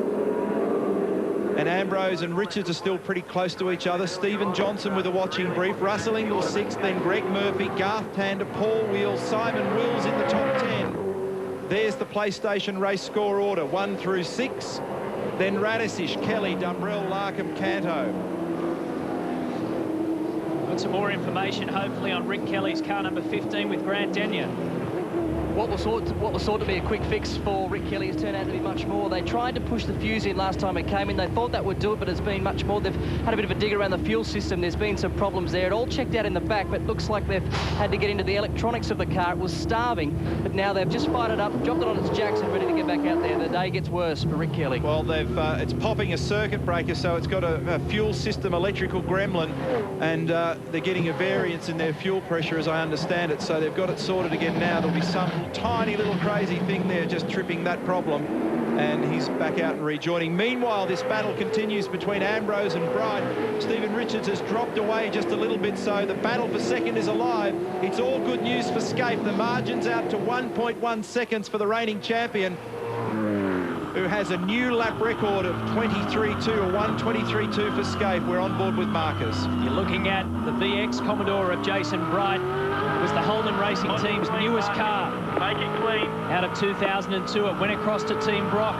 And Ambrose and Richards are still pretty close to each other. Stephen Johnson with a watching brief. Russell Ingall 6th, then Greg Murphy, Garth Tander, Paul Wheels, Simon Wills in the top 10. There's the PlayStation race score order, 1 through 6. Then Radisish, Kelly, Dumbrell, Larkham, Canto. Got some more information, hopefully, on Rick Kelly's car number 15 with Grant Denyer. What was thought to be a quick fix for Rick Kelly has turned out to be much more. They tried to push the fuse in last time it came in. They thought that would do it, but it's been much more. They've had a bit of a dig around the fuel system. There's been some problems there. It all checked out in the back, but looks like they've had to get into the electronics of the car. It was starving, but now they've just fired it up, dropped it on its jacks and ready to get back out there. The day gets worse for Rick Kelly. Well, it's popping a circuit breaker, so it's got a fuel system electrical gremlin, and they're getting a variance in their fuel pressure, as I understand it, so they've got it sorted again now. There'll be some tiny little crazy thing there just tripping that problem, and he's back out and rejoining. Meanwhile, this battle continues between Ambrose and Bright. Stephen Richards has dropped away just a little bit, so the battle for second is alive. It's all good news for Scaife. The margin's out to 1.1 seconds for the reigning champion, who has a new lap record of 23.2 or 1:23.2 for Scaife. We're on board with Marcus. You're looking at the VX Commodore of Jason Bright. It was the Holden Racing Team's newest car. Make it clean. Out of 2002, it went across to Team Brock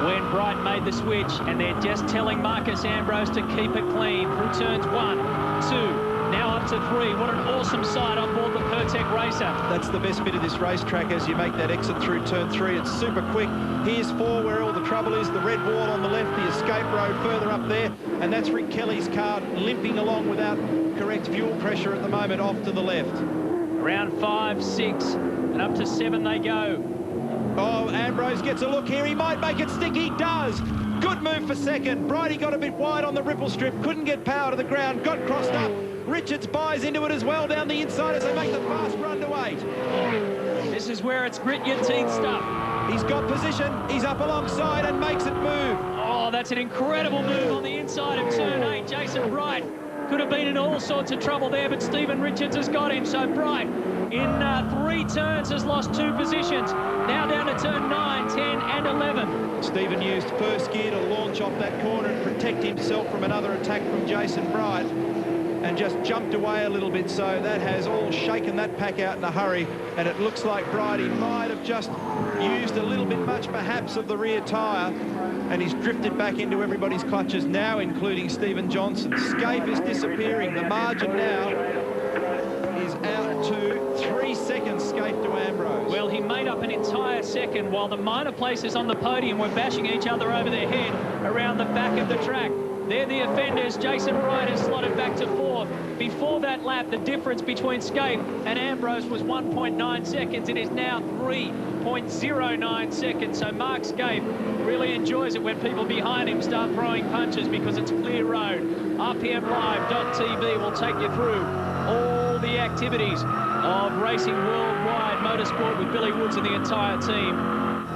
when Bright made the switch, and they're just telling Marcus Ambrose to keep it clean through turns 1, 2, now up to 3. What an awesome sight on board the Pertec Racer. That's the best bit of this racetrack as you make that exit through turn 3. It's super quick. Here's 4 where all the trouble is, the red wall on the left, the escape road further up there, and that's Rick Kelly's car limping along without correct fuel pressure at the moment off to the left. Around 5, 6, and up to 7 they go. Oh, Ambrose gets a look here. He might make it stick. He does. Good move for second. Bridie got a bit wide on the ripple strip. Couldn't get power to the ground. Got crossed up. Richards buys into it as well down the inside as they make the fast run to 8. This is where it's grit your teeth stuff. He's got position. He's up alongside and makes it move. Oh, that's an incredible move on the inside of turn 8. Jason Bright could have been in all sorts of trouble there, but Stephen Richards has got him. So Bright, in 3 turns, has lost 2 positions. Now down to turn 9, 10 and 11. Stephen used first gear to launch off that corner and protect himself from another attack from Jason Bright, and just jumped away a little bit, so that has all shaken that pack out in a hurry, and it looks like Bridie might have just used a little bit much perhaps of the rear tyre, and he's drifted back into everybody's clutches now, including Stephen Johnson. Scaife is disappearing. The margin now is out to 3 seconds, Scaife to Ambrose. Well, he made up an entire second while the minor places on the podium were bashing each other over their head around the back of the track. They're the offenders. Jason Bright is slotted back to 4th. Before that lap, the difference between Scaife and Ambrose was 1.9 seconds. It is now 3.09 seconds. So Mark Scaife really enjoys it when people behind him start throwing punches, because it's clear road. RPMLive.tv will take you through all the activities of racing worldwide motorsport with Billy Woods and the entire team.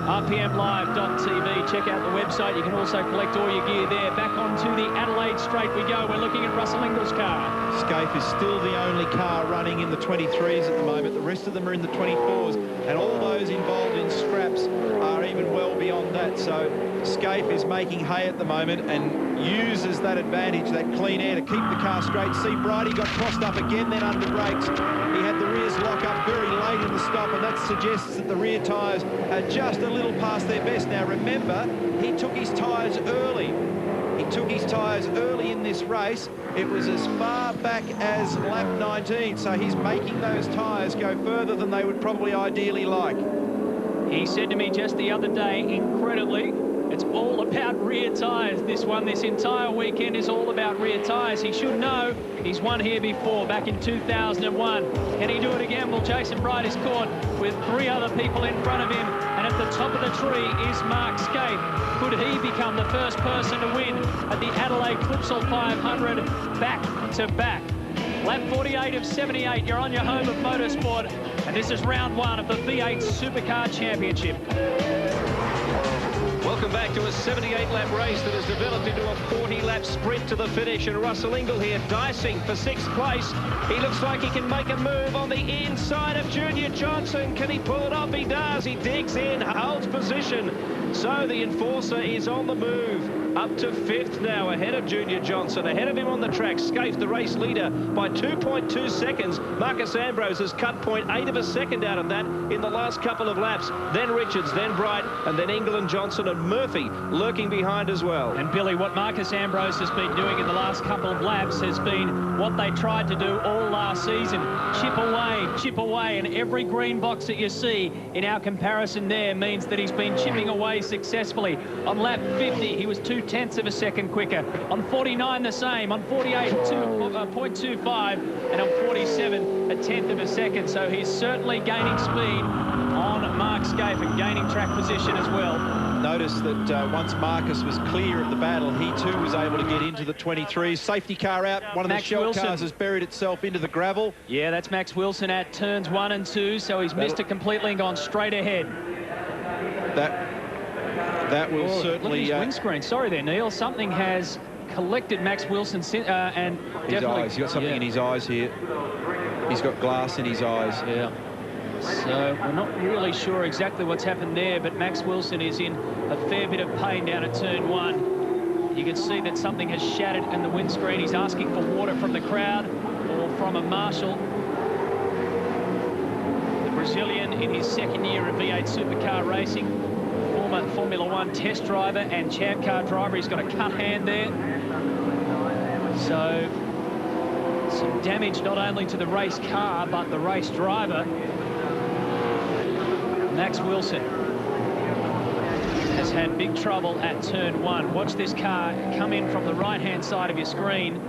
rpmlive.tv. Check out the website. You can also collect all your gear there. Back onto the Adelaide Straight we go. We're looking at Russell Ingall's car. Scaife is still the only car running in the 23s at the moment. The rest of them are in the 24s, and all those involved in scraps are even well beyond that. So Scaife is making hay at the moment and uses that advantage, that clean air, to keep the car straight. See, Bridie got crossed up again, then under brakes. He had the rears lock up very late in the stop, and that suggests that the rear tyres are just a little past their best. Now, remember, he took his tyres early. He took his tyres early in this race. It was as far back as lap 19, so he's making those tyres go further than they would probably ideally like. He said to me just the other day, incredibly, it's all about rear tyres. This entire weekend is all about rear tyres. He should know. He's won here before, back in 2001. Can he do it again? Well, Jason Bright is caught with 3 other people in front of him, and at the top of the tree is Mark Scaife. Could he become the first person to win at the Adelaide Clipsal 500 back-to-back? Lap 48 of 78, you're on your home of motorsport, and this is round 1 of the V8 Supercar Championship. Welcome back to a 78-lap race that has developed into a 40-lap sprint to the finish, and Russell Ingall here dicing for 6th place. He looks like he can make a move on the inside of Junior Johnson. Can he pull it off? He does. He digs in, holds position. So the Enforcer is on the move. Up to 5th now, ahead of Junior Johnson. Ahead of him on the track, Scaife, the race leader, by 2.2 seconds. Marcus Ambrose has cut 0.8 of a second out of that in the last couple of laps. Then Richards, then Bright, and then Ingall and Johnson and Murphy lurking behind as well. And Billy, what Marcus Ambrose has been doing in the last couple of laps has been what they tried to do all last season. Chip away, and every green box that you see in our comparison there means that he's been chipping away successfully. On lap 50, he was 0.2 of a second quicker. On 49, the same. On 48, 0.25, and on 47, 1/10 of a second. So he's certainly gaining speed on Mark Scaife and gaining track position as well. Notice that once Marcus was clear of the battle, he too was able to get into the 23s. Safety car out. One of the shell cars has buried itself into the gravel. Yeah, that's Max Wilson at turns 1 and 2, so he's missed it completely and gone straight ahead. That will certainly... Look at his windscreen. Sorry there, Neil. Something has collected Max Wilson and his eyes. He's got something in his eyes here. He's got glass in his eyes. Yeah. So we're not really sure exactly what's happened there, but Max Wilson is in a fair bit of pain down at turn 1. You can see that something has shattered in the windscreen. He's asking for water from the crowd or from a marshal. The Brazilian in his 2nd year of V8 Supercar racing, former Formula 1 test driver and champ car driver. He's got a cut hand there. So some damage not only to the race car, but the race driver. Max Wilson has had big trouble at turn 1. Watch this car come in from the right-hand side of your screen.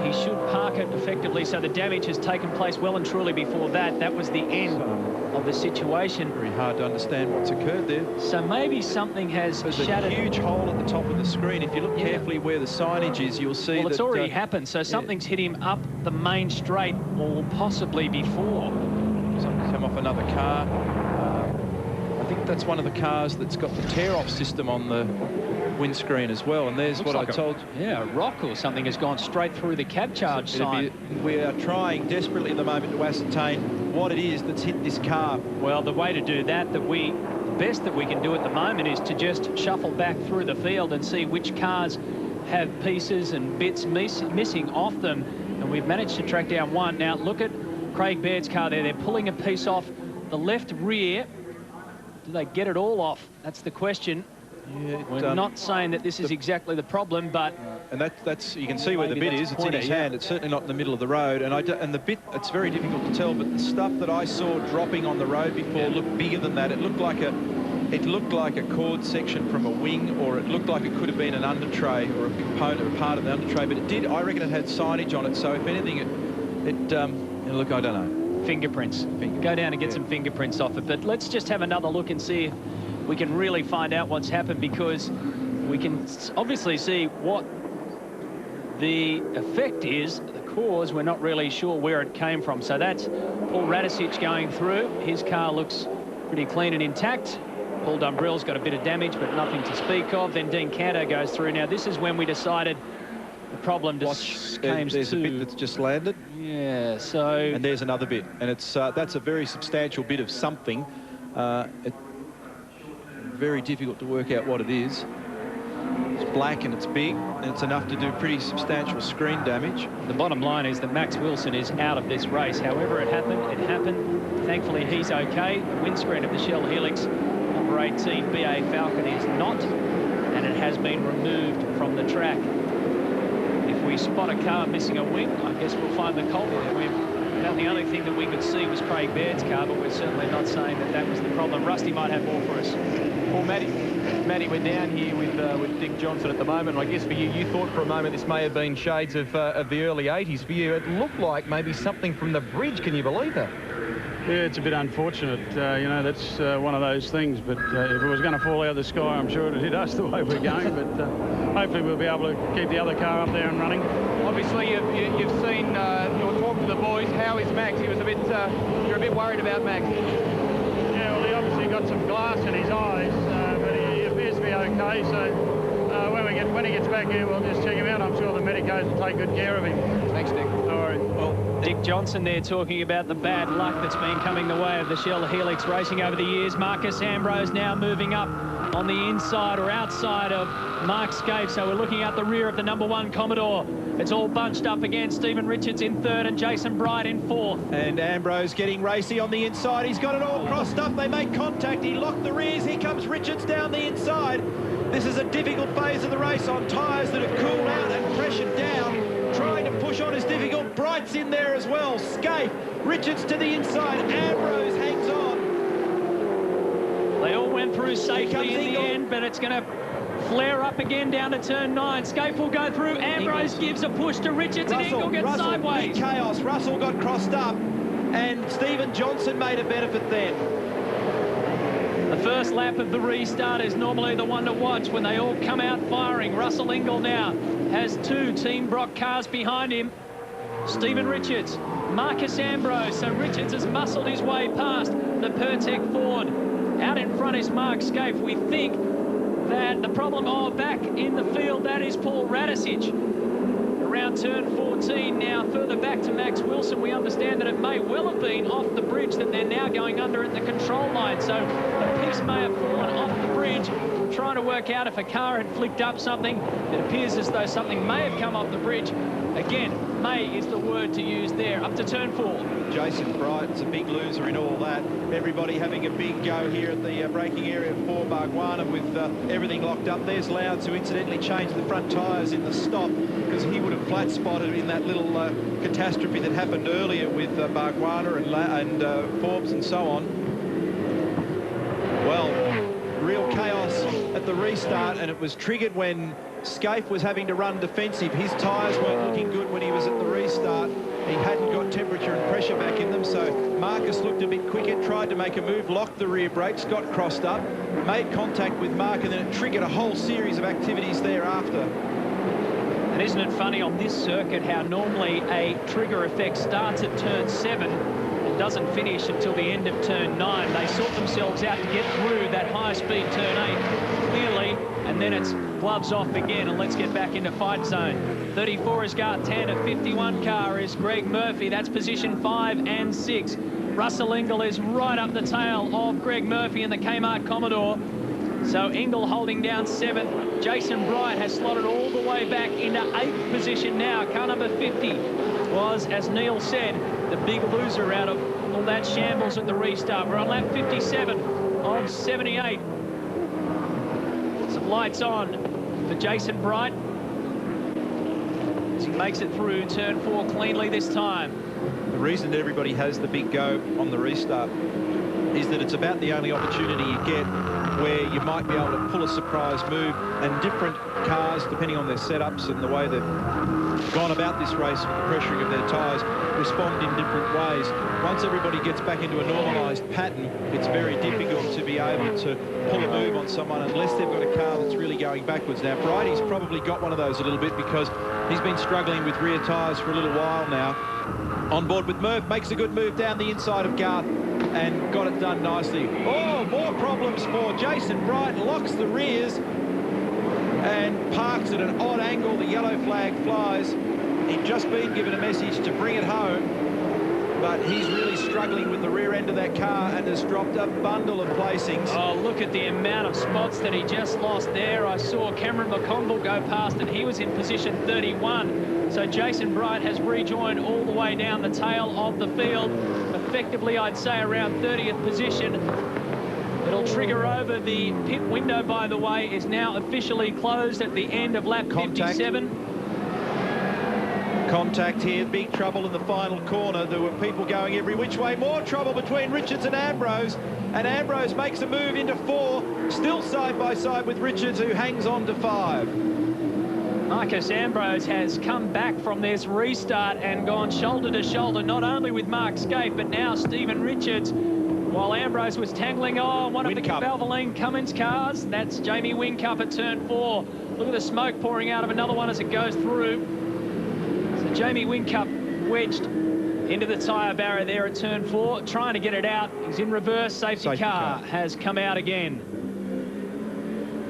He should park it effectively, so the damage has taken place well and truly before that. That was the end of the situation. Very hard to understand what's occurred there. So maybe something has shattered. There's a huge hole at the top of the screen. If you look carefully where the signage is, you'll see it's already happened, so something's hit him up the main straight, or possibly before. Something's come off another car. I think that's one of the cars that's got the tear-off system on the windscreen as well, and there's what I told you. Yeah, a rock or something has gone straight through the cab charge sign. We are trying desperately at the moment to ascertain what it is that's hit this car. Well, the way to do that, the best that we can do at the moment is to just shuffle back through the field and see which cars have pieces and bits missing off them, and we've managed to track down one. Now, look at Craig Baird's car there. They're pulling a piece off the left rear. Do they get it all off? That's the question. Yeah, we're not saying that this is exactly the problem, but... And that's you can see where the bit is. It's in his hand. It's certainly not in the middle of the road. And the bit, it's very difficult to tell, but the stuff that I saw dropping on the road before looked bigger than that. It looked like a cord section from a wing, or it looked like it could have been an under tray or a component or part of the under tray. But it did. I reckon it had signage on it. So if anything, look, I don't know. Fingerprints. Go down and get some fingerprints off it. But let's just have another look and see if we can really find out what's happened, because we can obviously see what the effect is. The cause, we're not really sure where it came from. So that's Paul Radicic going through. His car looks pretty clean and intact. Paul Dumbrell's got a bit of damage, but nothing to speak of. Then Dean Cantor goes through. Now, this is when we decided the problem just came to... There's a bit that's just landed. Yeah, so... And there's another bit. And it's that's a very substantial bit of something. Very difficult to work out what it is. It's black and it's big, and it's enough to do pretty substantial screen damage. The bottom line is that Max Wilson is out of this race. However it happened. Thankfully, he's okay. The windscreen of the Shell Helix, number 18, BA Falcon, is not, and it has been removed from the track. If we spot a car missing a wing, I guess we'll find the culprit. The only thing that we could see was Craig Baird's car, but we're certainly not saying that that was the problem. Rusty might have more for us. Well, Matty, we're down here with Dick Johnson at the moment. I guess for you, you thought for a moment this may have been shades of the early 80s. For you, it looked like maybe something from the bridge. Can you believe that? Yeah, it's a bit unfortunate. You know, that's one of those things. But if it was going to fall out of the sky, I'm sure it'd hit us the way we're going. But hopefully we'll be able to keep the other car up there and running. Obviously, you've seen, you're talking to the boys. How is Max? He was a bit, you're a bit worried about Max. Yeah, well, he obviously got some glass in his eyes, but he appears to be okay. So when he gets back here, we'll just check him out. I'm sure the medicos will take good care of him. Thanks, Dick. All right. Well, Dick Johnson there talking about the bad luck that's been coming the way of the Shell Helix racing over the years. Marcus Ambrose now moving up on the inside or outside of Mark Scaife. So we're looking out the rear of the number 1 Commodore. It's all bunched up again. Stephen Richards in 3rd and Jason Bright in 4th. And Ambrose getting racy on the inside. He's got it all crossed up. They make contact. He locked the rears. Here comes Richards down the inside. This is a difficult phase of the race on tyres that have cooled out and pressured down. Trying to push on is difficult. Bright's in there as well. Scaife, Richards to the inside. Ambrose hangs on. They all went through safely in the end, but it's going to flare up again down to turn 9. Scaife will go through. Ambrose gives a push to Richards, and Ingle gets sideways. Big chaos. Russell got crossed up, and Stephen Johnson made a benefit then. The first lap of the restart is normally the one to watch when they all come out firing. Russell Ingle now has 2 Team Brock cars behind him. Stephen Richards, Marcus Ambrose. So Richards has muscled his way past the Pertec Ford. Out in front is Mark Scaife. We think that the problem, back in the field, that is Paul Radisich. Around turn 14 now, further back to Max Wilson. We understand that it may well have been off the bridge that they're now going under at the control line. So a piece may have fallen off the bridge. Trying to work out if a car had flicked up something. It appears as though something may have come off the bridge. Again, may is the word to use there. Up to turn 4. Jason Bright's a big loser in all that. Everybody having a big go here at the braking area for Bargwana with everything locked up. There's Louds, who incidentally changed the front tyres in the stop because he would have flat spotted in that little catastrophe that happened earlier with Bargwana and Forbes and so on. Well, real chaos at the restart, and it was triggered when Scaife was having to run defensive. His tyres weren't looking good when he was at the restart. He hadn't got temperature and pressure back in them, so Marcus looked a bit quicker, tried to make a move, locked the rear brakes, got crossed up, made contact with Mark, and then it triggered a whole series of activities thereafter. And isn't it funny on this circuit how normally a trigger effect starts at turn 7 and doesn't finish until the end of turn 9. They sort themselves out to get through that high-speed turn 8 clearly, and then it's gloves off again, and let's get back into fight zone. 34 is Gart 10, a 51 car is Greg Murphy. That's position 5 and 6. Russell Ingle is right up the tail of Greg Murphy in the Kmart Commodore. So Ingle holding down 7th. Jason Bright has slotted all the way back into 8th position now. Car number 50 was, as Neil said, the big loser out of all that shambles at the restart. We're on lap 57 of 78. Some lights on for Jason Bright as he makes it through turn 4 cleanly this time. The reason that everybody has the big go on the restart is that it's about the only opportunity you get where you might be able to pull a surprise move, and different cars, depending on their setups and the way they've gone about this race with the pressuring of their tyres, respond in different ways. Once everybody gets back into a normalised pattern, it's very difficult to be able to pull a move on someone unless they've got a car that's really going backwards. Now, Bridie's probably got one of those a little bit because he's been struggling with rear tyres for a little while now. On board with Murph, makes a good move down the inside of Garth and got it done nicely. Oh, more problems for Jason Bright, locks the rears and parks at an odd angle. The yellow flag flies. He'd just been given a message to bring it home, but he's really struggling with the rear end of that car and has dropped a bundle of placings. Oh, look at the amount of spots that he just lost there. I saw Cameron McConville go past and he was in position 31. So Jason Bright has rejoined all the way down the tail of the field. Effectively, I'd say around 30th position. It'll trigger over. The pit window, by the way, is now officially closed at the end of lap 57. Contact here, big trouble in the final corner. There were people going every which way. More trouble between Richards and Ambrose makes a move into 4, still side by side with Richards, who hangs on to 5. Marcus Ambrose has come back from this restart and gone shoulder to shoulder, not only with Mark Scaife, but now Stephen Richards. While Ambrose was tangling on one of the Valvoline Cummins cars, that's Jamie Whincup at turn 4. Look at the smoke pouring out of another one as it goes through. So Jamie Whincup wedged into the tyre barrier there at turn 4, trying to get it out. He's in reverse. Safety car has come out again.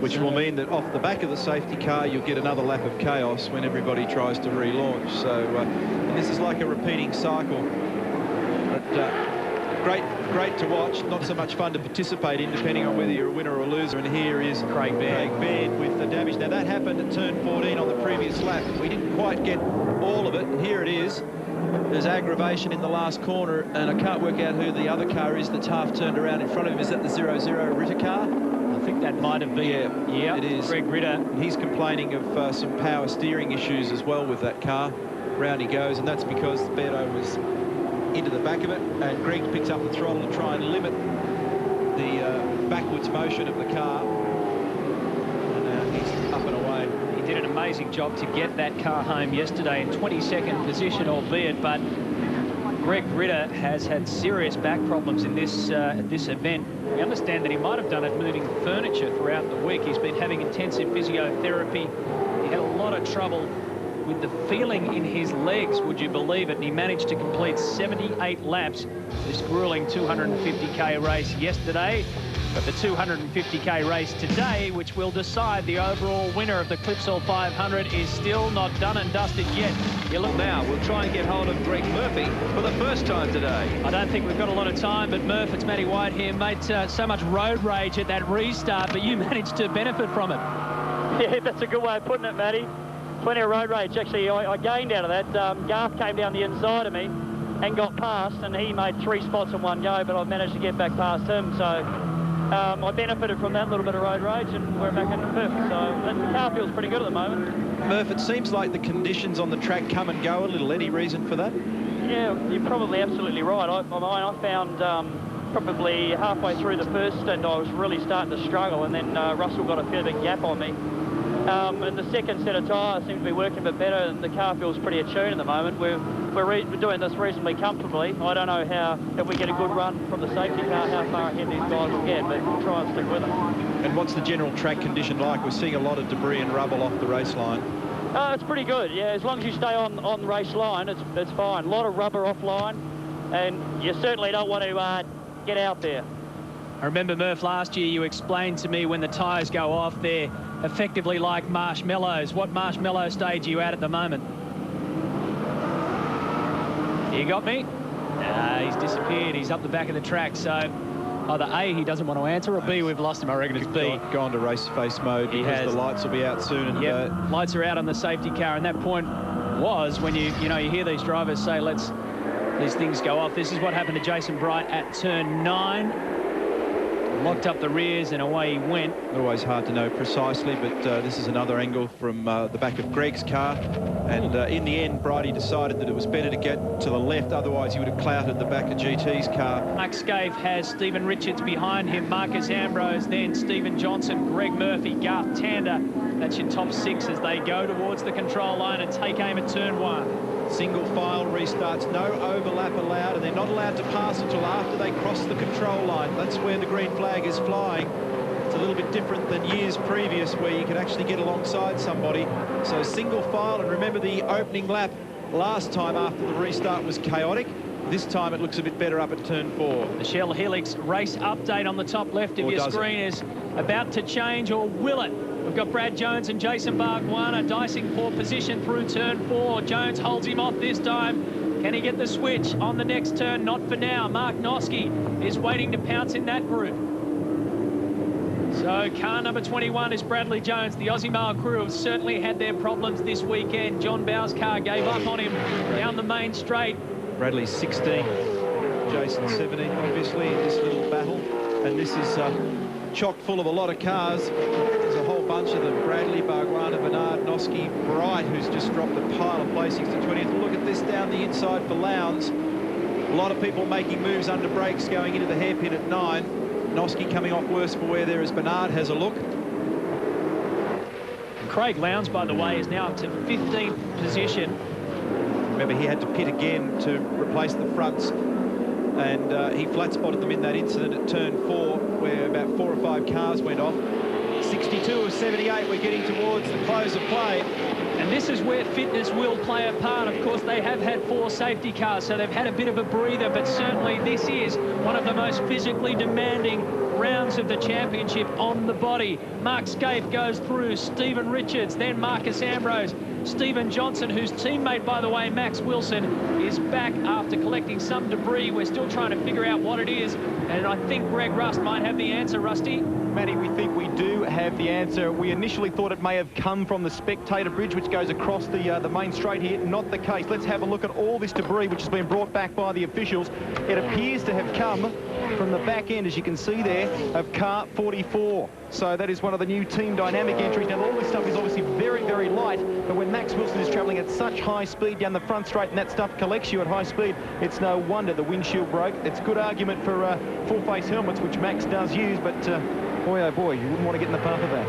Which will mean that off the back of the safety car, you'll get another lap of chaos when everybody tries to relaunch. So and this is like a repeating cycle. But great to watch. Not so much fun to participate in, depending on whether you're a winner or a loser. And here is Craig Baird with the damage. Now, that happened at turn 14 on the previous lap. We didn't quite get all of it, and here it is. There's aggravation in the last corner, and I can't work out who the other car is that's half turned around in front of him. Is that the 00 Ritter car? I think that might have been, yeah, it is. Greg Ritter. He's complaining of some power steering issues as well with that car. Round he goes, and that's because Beardo was into the back of it, and Greg picks up the throttle to try and limit the backwards motion of the car. And he's up and away. He did an amazing job to get that car home yesterday in 22nd position, albeit, but Greg Ritter has had serious back problems in this event. We understand that he might have done it moving furniture throughout the week. He's been having intensive physiotherapy. He had a lot of trouble with the feeling in his legs, would you believe it? And he managed to complete 78 laps this grueling 250k race yesterday. But the 250k race today, which will decide the overall winner of the Clipsal 500, is still not done and dusted yet. You look now, we'll try and get hold of Greg Murphy for the first time today. I don't think we've got a lot of time, but Murph, it's Matty White here, mate. So much road rage at that restart, but you managed to benefit from it. Yeah, that's a good way of putting it, Matty. Plenty of road rage. Actually, I gained out of that. Garth came down the inside of me and got past, and he made 3 spots in one go, but I managed to get back past him. So I benefited from that little bit of road rage, and we're back in the 5th. So the car feels pretty good at the moment. Murph, it seems like the conditions on the track come and go a little. Any reason for that? Yeah, you're probably absolutely right. I found probably halfway through the first stint, I was really starting to struggle, and then Russell got a fair big gap on me. And the second set of tyres seems to be working a bit better, and the car feels pretty attuned at the moment. We're doing this reasonably comfortably. I don't know how, if we get a good run from the safety car, how far ahead these guys will get, but we'll try and stick with them. And what's the general track condition like? We're seeing a lot of debris and rubble off the race line. It's pretty good, yeah. As long as you stay on the race line, it's fine. A lot of rubber offline, and you certainly don't want to get out there. I remember, Murph, last year you explained to me when the tyres go off, they're effectively like marshmallows. What marshmallow stage are you at the moment? You got me? He's disappeared. He's up the back of the track. So either A, he doesn't want to answer, or B, we've lost him. I reckon it's B. Gone to race face mode because the lights will be out soon. And lights are out on the safety car, and that point was when you hear these drivers say, these things go off. This is what happened to Jason Bright at turn 9. Locked up the rears and away he went. Always hard to know precisely, but this is another angle from the back of Greg's car. And in the end, Brighty decided that it was better to get to the left, otherwise he would have clouted the back of GT's car. Mark Scaife has Stephen Richards behind him, Marcus Ambrose, then Stephen Johnson, Greg Murphy, Garth Tander. That's your top 6 as they go towards the control line and take aim at turn 1. Single file restarts, no overlap allowed, and they're not allowed to pass until after they cross the control line. That's where the green flag is flying. It's a little bit different than years previous where you could actually get alongside somebody. So single file, and remember the opening lap last time after the restart was chaotic. This time it looks a bit better up at turn 4. The Shell Helix race update on the top left of your screen is about to change, or will it? We've got Brad Jones and Jason Bargwanna dicing for position through turn 4. Jones holds him off this time. Can he get the switch on the next turn? Not for now. Mark Noske is waiting to pounce in that group. So car number 21 is Bradley Jones. The Aussie Mail crew have certainly had their problems this weekend. John Bow's car gave up on him down the main straight. Bradley's 16, Jason 17, obviously, in this little battle. And this is chock full of a lot of cars. There's a whole bunch of them. Bradley, Bargwanna, Bernard, Noske, Bright, who's just dropped a pile of placings to 20th. Look at this down the inside for Lowndes. A lot of people making moves under brakes going into the hairpin at 9. Noske coming off worse for wear there as Bernard has a look. And Craig Lowndes, by the way, is now up to 15th position. Remember, he had to pit again to replace the fronts, and he flat spotted them in that incident at turn 4, where about 4 or 5 cars went off. 62 of 78, we're getting towards the close of play. And this is where fitness will play a part. Of course, they have had 4 safety cars, so they've had a bit of a breather, but certainly this is one of the most physically demanding rounds of the championship on the body. Mark Scaife goes through, Stephen Richards, then Marcus Ambrose, Stephen Johnson, whose teammate, by the way, Max Wilson, is back after collecting some debris. We're still trying to figure out what it is, and I think Greg Rust might have the answer, Rusty. Matty, we think we do have the answer. We initially thought it may have come from the spectator bridge, which goes across the main straight here. Not the case. Let's have a look at all this debris, which has been brought back by the officials. It appears to have come from the back end, as you can see there, of car 44. So that is one of the new team dynamic entries. Now, all this stuff is obviously very, very light, but when Max Wilson is travelling at such high speed down the front straight and that stuff collects you at high speed, it's no wonder the windshield broke. It's good argument for full-face helmets, which Max does use, but boy, oh boy, you wouldn't want to get in the path of that.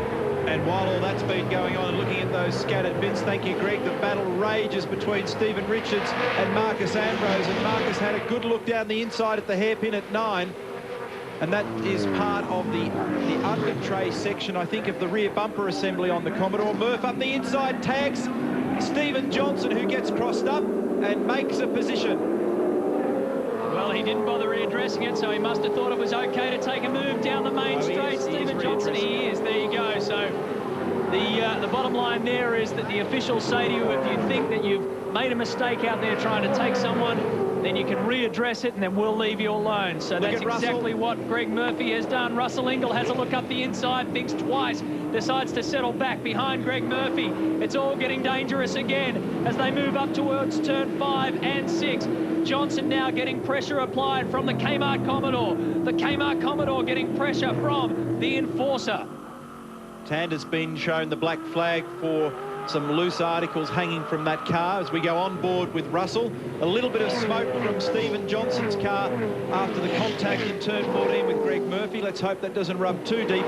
And while all that's been going on and looking at those scattered bits, thank you, Greg, the battle rages between Stephen Richards and Marcus Ambrose. And Marcus had a good look down the inside at the hairpin at 9. And that is part of the under tray section, I think, of the rear bumper assembly on the Commodore. Murph up the inside, tags Stephen Johnson, who gets crossed up and makes a position. Well, he didn't bother readdressing it, so he must have thought it was okay to take a move down the main straight. Stephen Johnson, he is. There you go. So the bottom line there is that the officials say to you, if you think that you've made a mistake out there trying to take someone, then you can readdress it and then we'll leave you alone. So that's exactly what Greg Murphy has done. Russell Ingall has a look up the inside, thinks twice, decides to settle back behind Greg Murphy. It's all getting dangerous again as they move up towards turn 5 and 6. Johnson now getting pressure applied from the Kmart Commodore. The Kmart Commodore getting pressure from the Enforcer. Tander's been shown the black flag for some loose articles hanging from that car as we go on board with Russell. A little bit of smoke from Stephen Johnson's car after the contact in turn 14 with Greg Murphy. Let's hope that doesn't rub too deep.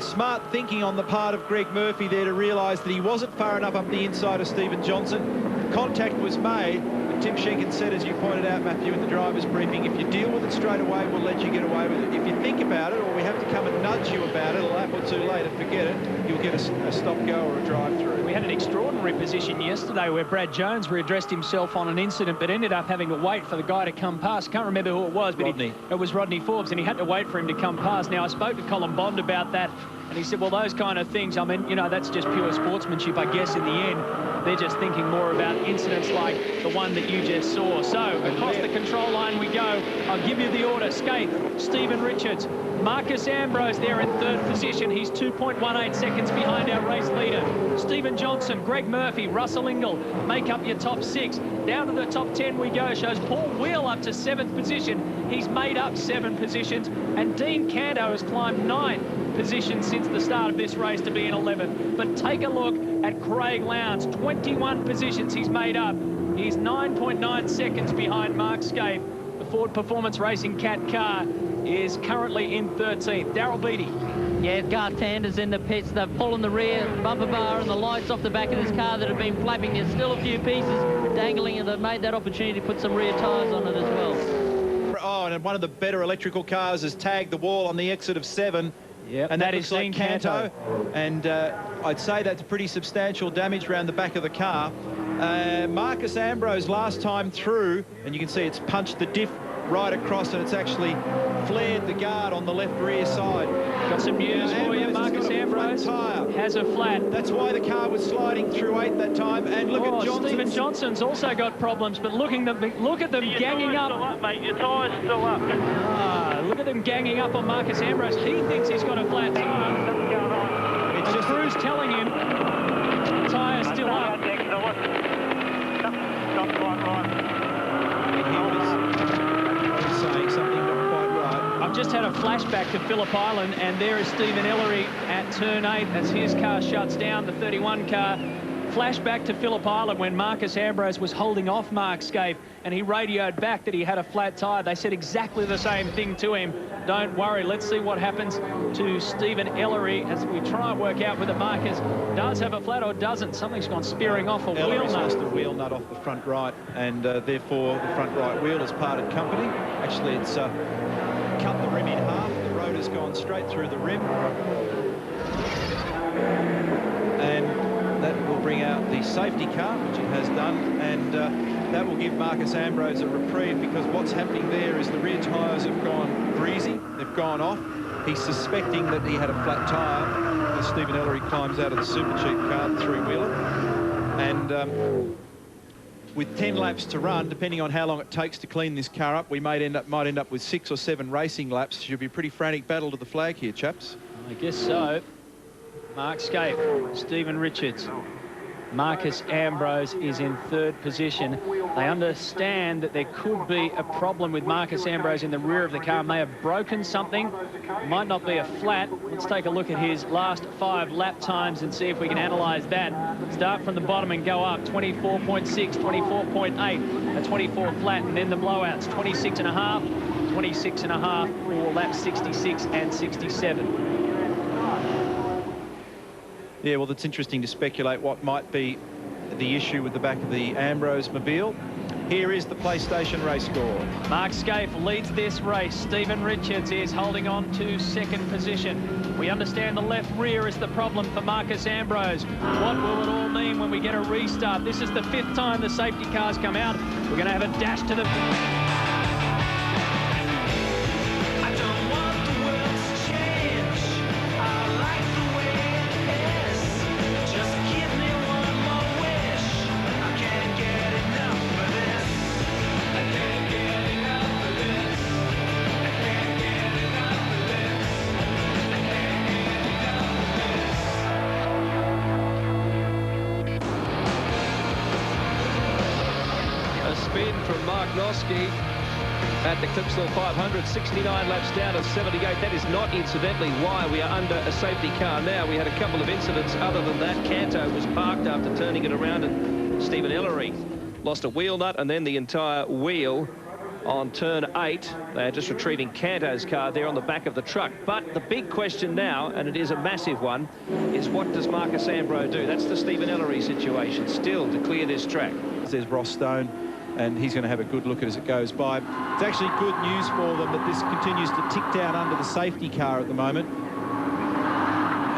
Smart thinking on the part of Greg Murphy there to realise that he wasn't far enough up the inside of Stephen Johnson. Contact was made. Tim Schenken said, as you pointed out, Matthew, in the driver's briefing, if you deal with it straight away, we'll let you get away with it. If you think about it, or we have to come and nudge you about it a lap or two later, forget it, you'll get a stop-go or a drive-through. We had an extraordinary position yesterday where Brad Jones readdressed himself on an incident, but ended up having to wait for the guy to come past. Can't remember who it was, but it was Rodney Forbes, and he had to wait for him to come past. Now, I spoke to Colin Bond about that, and he said, well, those kind of things, I mean, you know, that's just pure sportsmanship, I guess, in the end. They're just thinking more about incidents like the one that you just saw. So, across the control line we go. I'll give you the order. Scaife, Stephen Richards, Marcus Ambrose there in 3rd position. He's 2.18 seconds behind our race leader. Stephen Johnson, Greg Murphy, Russell Ingall make up your top 6. Down to the top 10 we go. Shows Paul Wheel up to 7th position. He's made up 7 positions. And Dean Canto has climbed 9 positions since the start of this race to be in 11th. But take a look at Craig Lowndes. 21 positions he's made up. He's 9.9 seconds behind Mark Scaife. The Ford Performance Racing Cat car is currently in 13th. Darryl Beattie. Yeah, Garth Tander's in the pits. They're pulling the rear bumper bar and the lights off the back of this car that have been flapping. There's still a few pieces dangling, and they've made that opportunity to put some rear tyres on it as well. Oh, and one of the better electrical cars has tagged the wall on the exit of 7. Yep, and that is Dean Canto. And I'd say that's pretty substantial damage around the back of the car. Marcus Ambrose last time through, and you can see it's punched the diff right across, and it's actually flared the guard on the left rear side. Got some news for you. Marcus Ambrose has a flat. That's why the car was sliding through 8 that time. And look at Johnson. Stephen Johnson's also got problems, but look at them ganging up. Still up, mate. Your tyre's still up. Look at them ganging up on Marcus Ambrose. He thinks he's got a flat tyre. It's just Crew's telling him the tyre's still up. Not quite right. He was saying something not quite right. I've just had a flashback to Phillip Island, and there is Stephen Ellery at turn 8 as his car shuts down, the 31 car. Flashback to Phillip Island when Marcus Ambrose was holding off Mark Scaife, and he radioed back that he had a flat tyre. They said exactly the same thing to him. Don't worry, let's see what happens to Stephen Ellery as we try and work out whether Marcus does have a flat or doesn't. Something's gone spearing off a wheel Ellery's nut. lost a wheel nut off the front right, and therefore the front right wheel has parted company. Actually, it's cut the rim in half. The rotor's gone straight through the rim. And that will bring out the safety car, which it has done, and that will give Marcus Ambrose a reprieve, because what's happening there is the rear tyres have gone greasy, they've gone off. He's suspecting that he had a flat tyre as Stephen Ellery climbs out of the super cheap car, the three-wheeler. And with 10 laps to run, depending on how long it takes to clean this car up, we might end up with 6 or 7 racing laps. Should be a pretty frantic battle to the flag here, chaps. I guess so. Mark Scaife, Stephen Richards, Marcus Ambrose is in 3rd position. They understand that there could be a problem with Marcus Ambrose in the rear of the car. May have broken something, might not be a flat. Let's take a look at his last 5 lap times and see if we can analyse that. Start from the bottom and go up. 24.6, 24.8, a 24 flat, and then the blowouts. 26.5, 26.5 for laps 66 and 67. Yeah, well, it's interesting to speculate what might be the issue with the back of the Ambrose mobile. Here is the PlayStation race score. Mark Scaife leads this race. Stephen Richards is holding on to 2nd position. We understand the left rear is the problem for Marcus Ambrose. What will it all mean when we get a restart? This is the 5th time the safety cars come out. We're going to have a dash to the... At the Clipsal 500, 69 laps down of 78. That is not, incidentally, why we are under a safety car now. We had a couple of incidents. Other than that, Canto was parked after turning it around, and Stephen Ellery lost a wheel nut and then the entire wheel on turn 8. They're just retrieving Canto's car there on the back of the truck. But the big question now, and it is a massive one, is what does Marcus Ambrose do? That's the Stephen Ellery situation still to clear this track. There's Ross Stone, and he's going to have a good look as it goes by. It's actually good news for them that this continues to tick down under the safety car at the moment.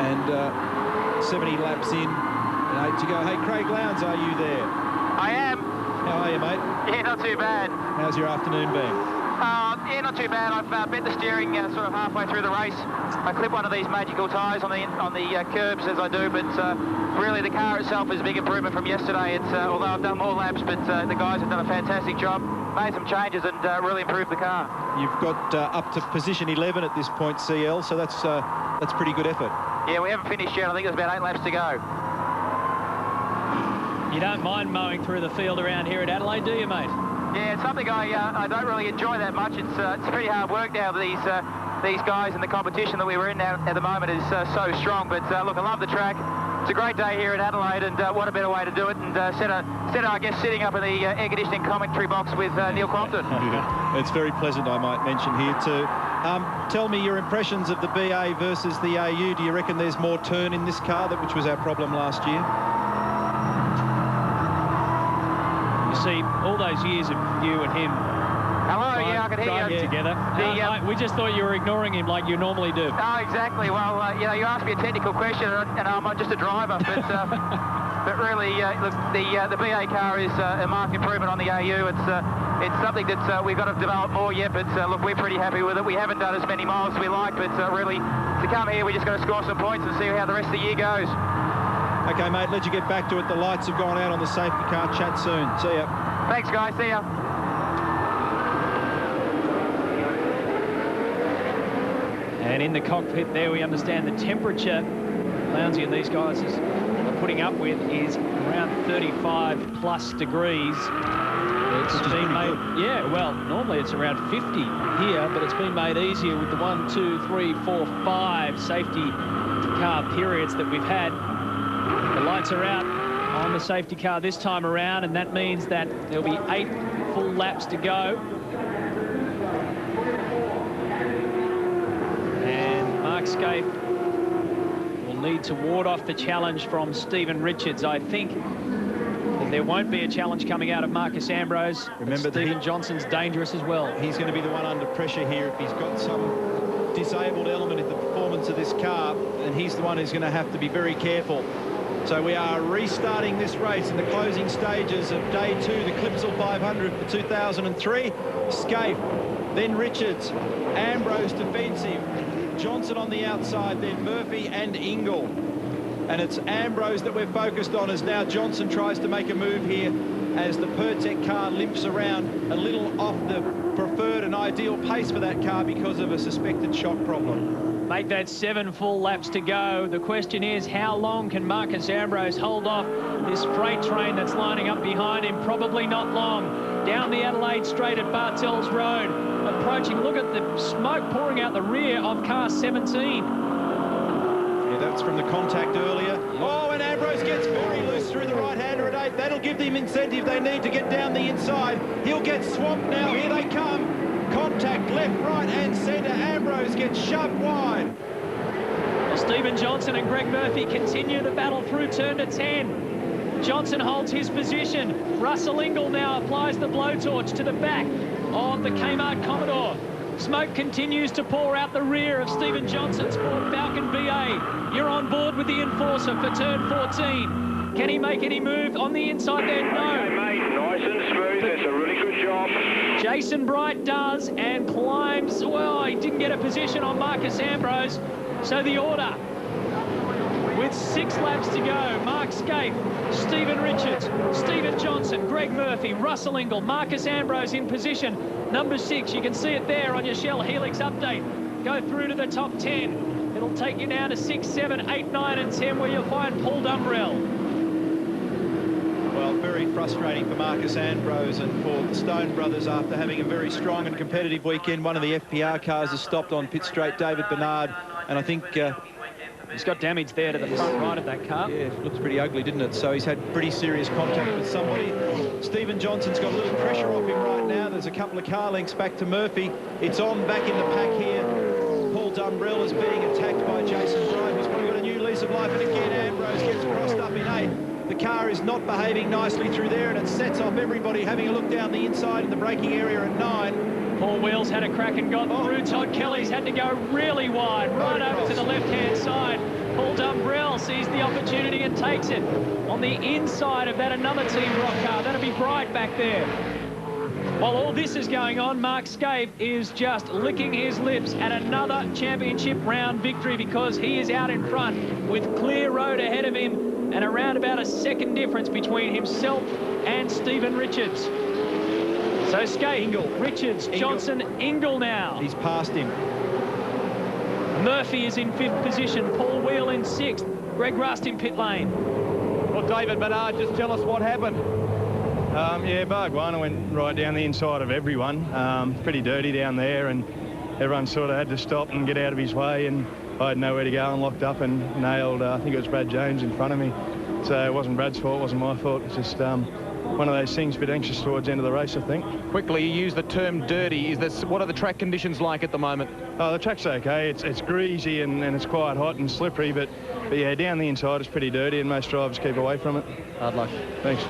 And 70 laps in and 8 to go. Hey, Craig Lowndes, are you there? I am. How are you, mate? Yeah, not too bad. How's your afternoon been? Yeah, not too bad. I've bent the steering sort of halfway through the race. I clip one of these magical tyres on the curbs as I do, but really the car itself is a big improvement from yesterday. It's although I've done more laps, but the guys have done a fantastic job, made some changes and really improved the car. You've got up to position 11 at this point, CL, so that's pretty good effort. Yeah, we haven't finished yet. I think there's about 8 laps to go. You don't mind mowing through the field around here at Adelaide, do you, mate? Yeah, it's something I don't really enjoy that much. It's pretty hard work now. These guys in the competition that we were in now at the moment is so strong. But look, I love the track. It's a great day here in Adelaide, and what a better way to do it. And instead of, I guess, sitting up in the air conditioning commentary box with Neil Crompton. It's very pleasant, I might mention here too. Tell me your impressions of the BA versus the AU. Do you reckon there's more turn in this car, which was our problem last year? You see, all those years of you and him. Hello, yeah, Yeah, I can hear you. Together. We just thought you were ignoring him like you normally do. Oh, exactly. Well, you know, you asked me a technical question, and I'm just a driver, but but really, look, the BA car is a marked improvement on the AU. It's something that we've got to develop more yet, but look, we're pretty happy with it. We haven't done as many miles as we like, but really, to come here, we just got to score some points and see how the rest of the year goes. Okay, mate, let you get back to it. The lights have gone out on the safety car. Chat soon. See ya. Thanks, guys. See ya. And in the cockpit there, we understand the temperature Lounsey and these guys are putting up with is around 35 plus degrees. It's been made, yeah, well, normally it's around 50 here, but it's been made easier with the 1, 2, 3, 4, 5 safety car periods that we've had. The lights are out on the safety car this time around, and that means that there'll be 8 full laps to go. And Mark Scaife will need to ward off the challenge from Stephen Richards. I think that there won't be a challenge coming out of Marcus Ambrose. Remember, Stephen Johnson's dangerous as well. He's going to be the one under pressure here if he's got some disabled element in the performance of this car, and he's the one who's going to have to be very careful. So we are restarting this race in the closing stages of day 2, the Clipsal 500 for 2003. Scaife, then Richards, Ambrose defensive, Johnson on the outside, then Murphy and Ingle. And it's Ambrose that we're focused on as now Johnson tries to make a move here as the Pertec car limps around a little off the preferred and ideal pace for that car because of a suspected shock problem. Make that 7 full laps to go. The question is, how long can Marcus Ambrose hold off this freight train that's lining up behind him? Probably not long. Down the Adelaide Straight at Bartels Road. Approaching, look at the smoke pouring out the rear of car 17. Yeah, that's from the contact earlier. Oh, and Ambrose gets very loose through the right-hander at 8. That'll give them incentive they need to get down the inside. He'll get swamped now. Here they come. Contact left, right and centre. Ambrose gets shoved wide. Stephen Johnson and Greg Murphy continue the battle through turn to 10. Johnson holds his position. Russell Ingle now applies the blowtorch to the back of the Kmart Commodore. Smoke continues to pour out the rear of Stephen Johnson's Ford Falcon BA. You're on board with the Enforcer for turn 14. Can he make any move on the inside there? No. Okay, mate, nice and smooth. That's a really good job. Jason Bright does and climbs. Well, he didn't get a position on Marcus Ambrose. So the order, with 6 laps to go, Mark Scaife, Stephen Richards, Stephen Johnson, Greg Murphy, Russell Ingle, Marcus Ambrose in position. Number 6, you can see it there on your Shell Helix update. Go through to the top 10. It'll take you down to 6, 7, 8, 9 and 10 where you'll find Paul Dumbrell. Well, very frustrating for Marcus Ambrose and for the Stone brothers after having a very strong and competitive weekend. One of the FPR cars has stopped on pit straight, David Bernard, and I think he's got damage there to the front right of that car. Yeah, it looks pretty ugly, didn't it? So he's had pretty serious contact with somebody. Stephen Johnson's got a little pressure off him right now. There's a couple of car lengths back to Murphy. It's on back in the pack here. Paul Dumbrell is being attacked by Jason Bright, who's probably got a new lease of life. And again, Ambrose gets crossed up in 8. The car is not behaving nicely through there, and it sets off everybody having a look down the inside in the braking area at 9. Paul Wheels had a crack and got through. Todd Kelly's had to go really wide, right over to the left-hand side. Paul Dumbrell sees the opportunity and takes it. On the inside of that, another Team Rock car. That'll be Bright back there. While all this is going on, Mark Scaife is just licking his lips at another championship round victory because he is out in front with clear road ahead of him and around about a second difference between himself and Stephen Richards. So Scaife, Ingle, Richards, Johnson, Ingle now. He's passed him. Murphy is in 5th position, Paul Wheel in 6th, Greg Rust in pit lane. Well, David Bernard, just tell us what happened. Yeah, Bargwana went right down the inside of everyone. Pretty dirty down there, and everyone sort of had to stop and get out of his way, and I had nowhere to go and locked up and nailed, I think it was Brad Jones in front of me. So it wasn't Brad's fault, it wasn't my fault. It's just one of those things, a bit anxious towards the end of the race, I think. Quickly, you use the term dirty. What are the track conditions like at the moment? Oh, the track's okay. It's greasy and it's quite hot and slippery, but yeah, down the inside it's pretty dirty and most drivers keep away from it. Hard luck. Thanks.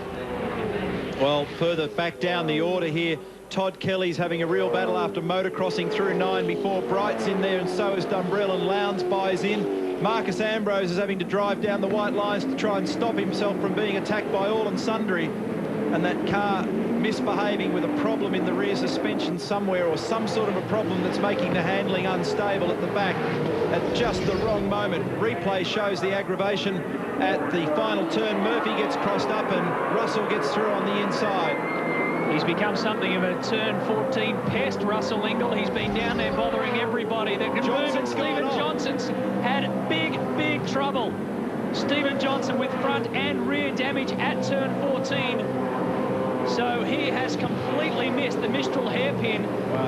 Well, further back down the order here, Todd Kelly's having a real battle after motocrossing through 9 before. Bright's in there, and so is Dumbrell, and Lowndes buys in. Marcus Ambrose is having to drive down the white lines to try and stop himself from being attacked by all and sundry. And that car misbehaving with a problem in the rear suspension somewhere, or some sort of a problem that's making the handling unstable at the back at just the wrong moment. Replay shows the aggravation at the final turn. Murphy gets crossed up and Russell gets through on the inside. He's become something of a turn 14 pest, Russell Ingall. He's been down there bothering everybody that can move, and Stephen Johnson's had big trouble. Stephen Johnson with front and rear damage at turn 14. So he has completely missed the Mistral hairpin. Wow.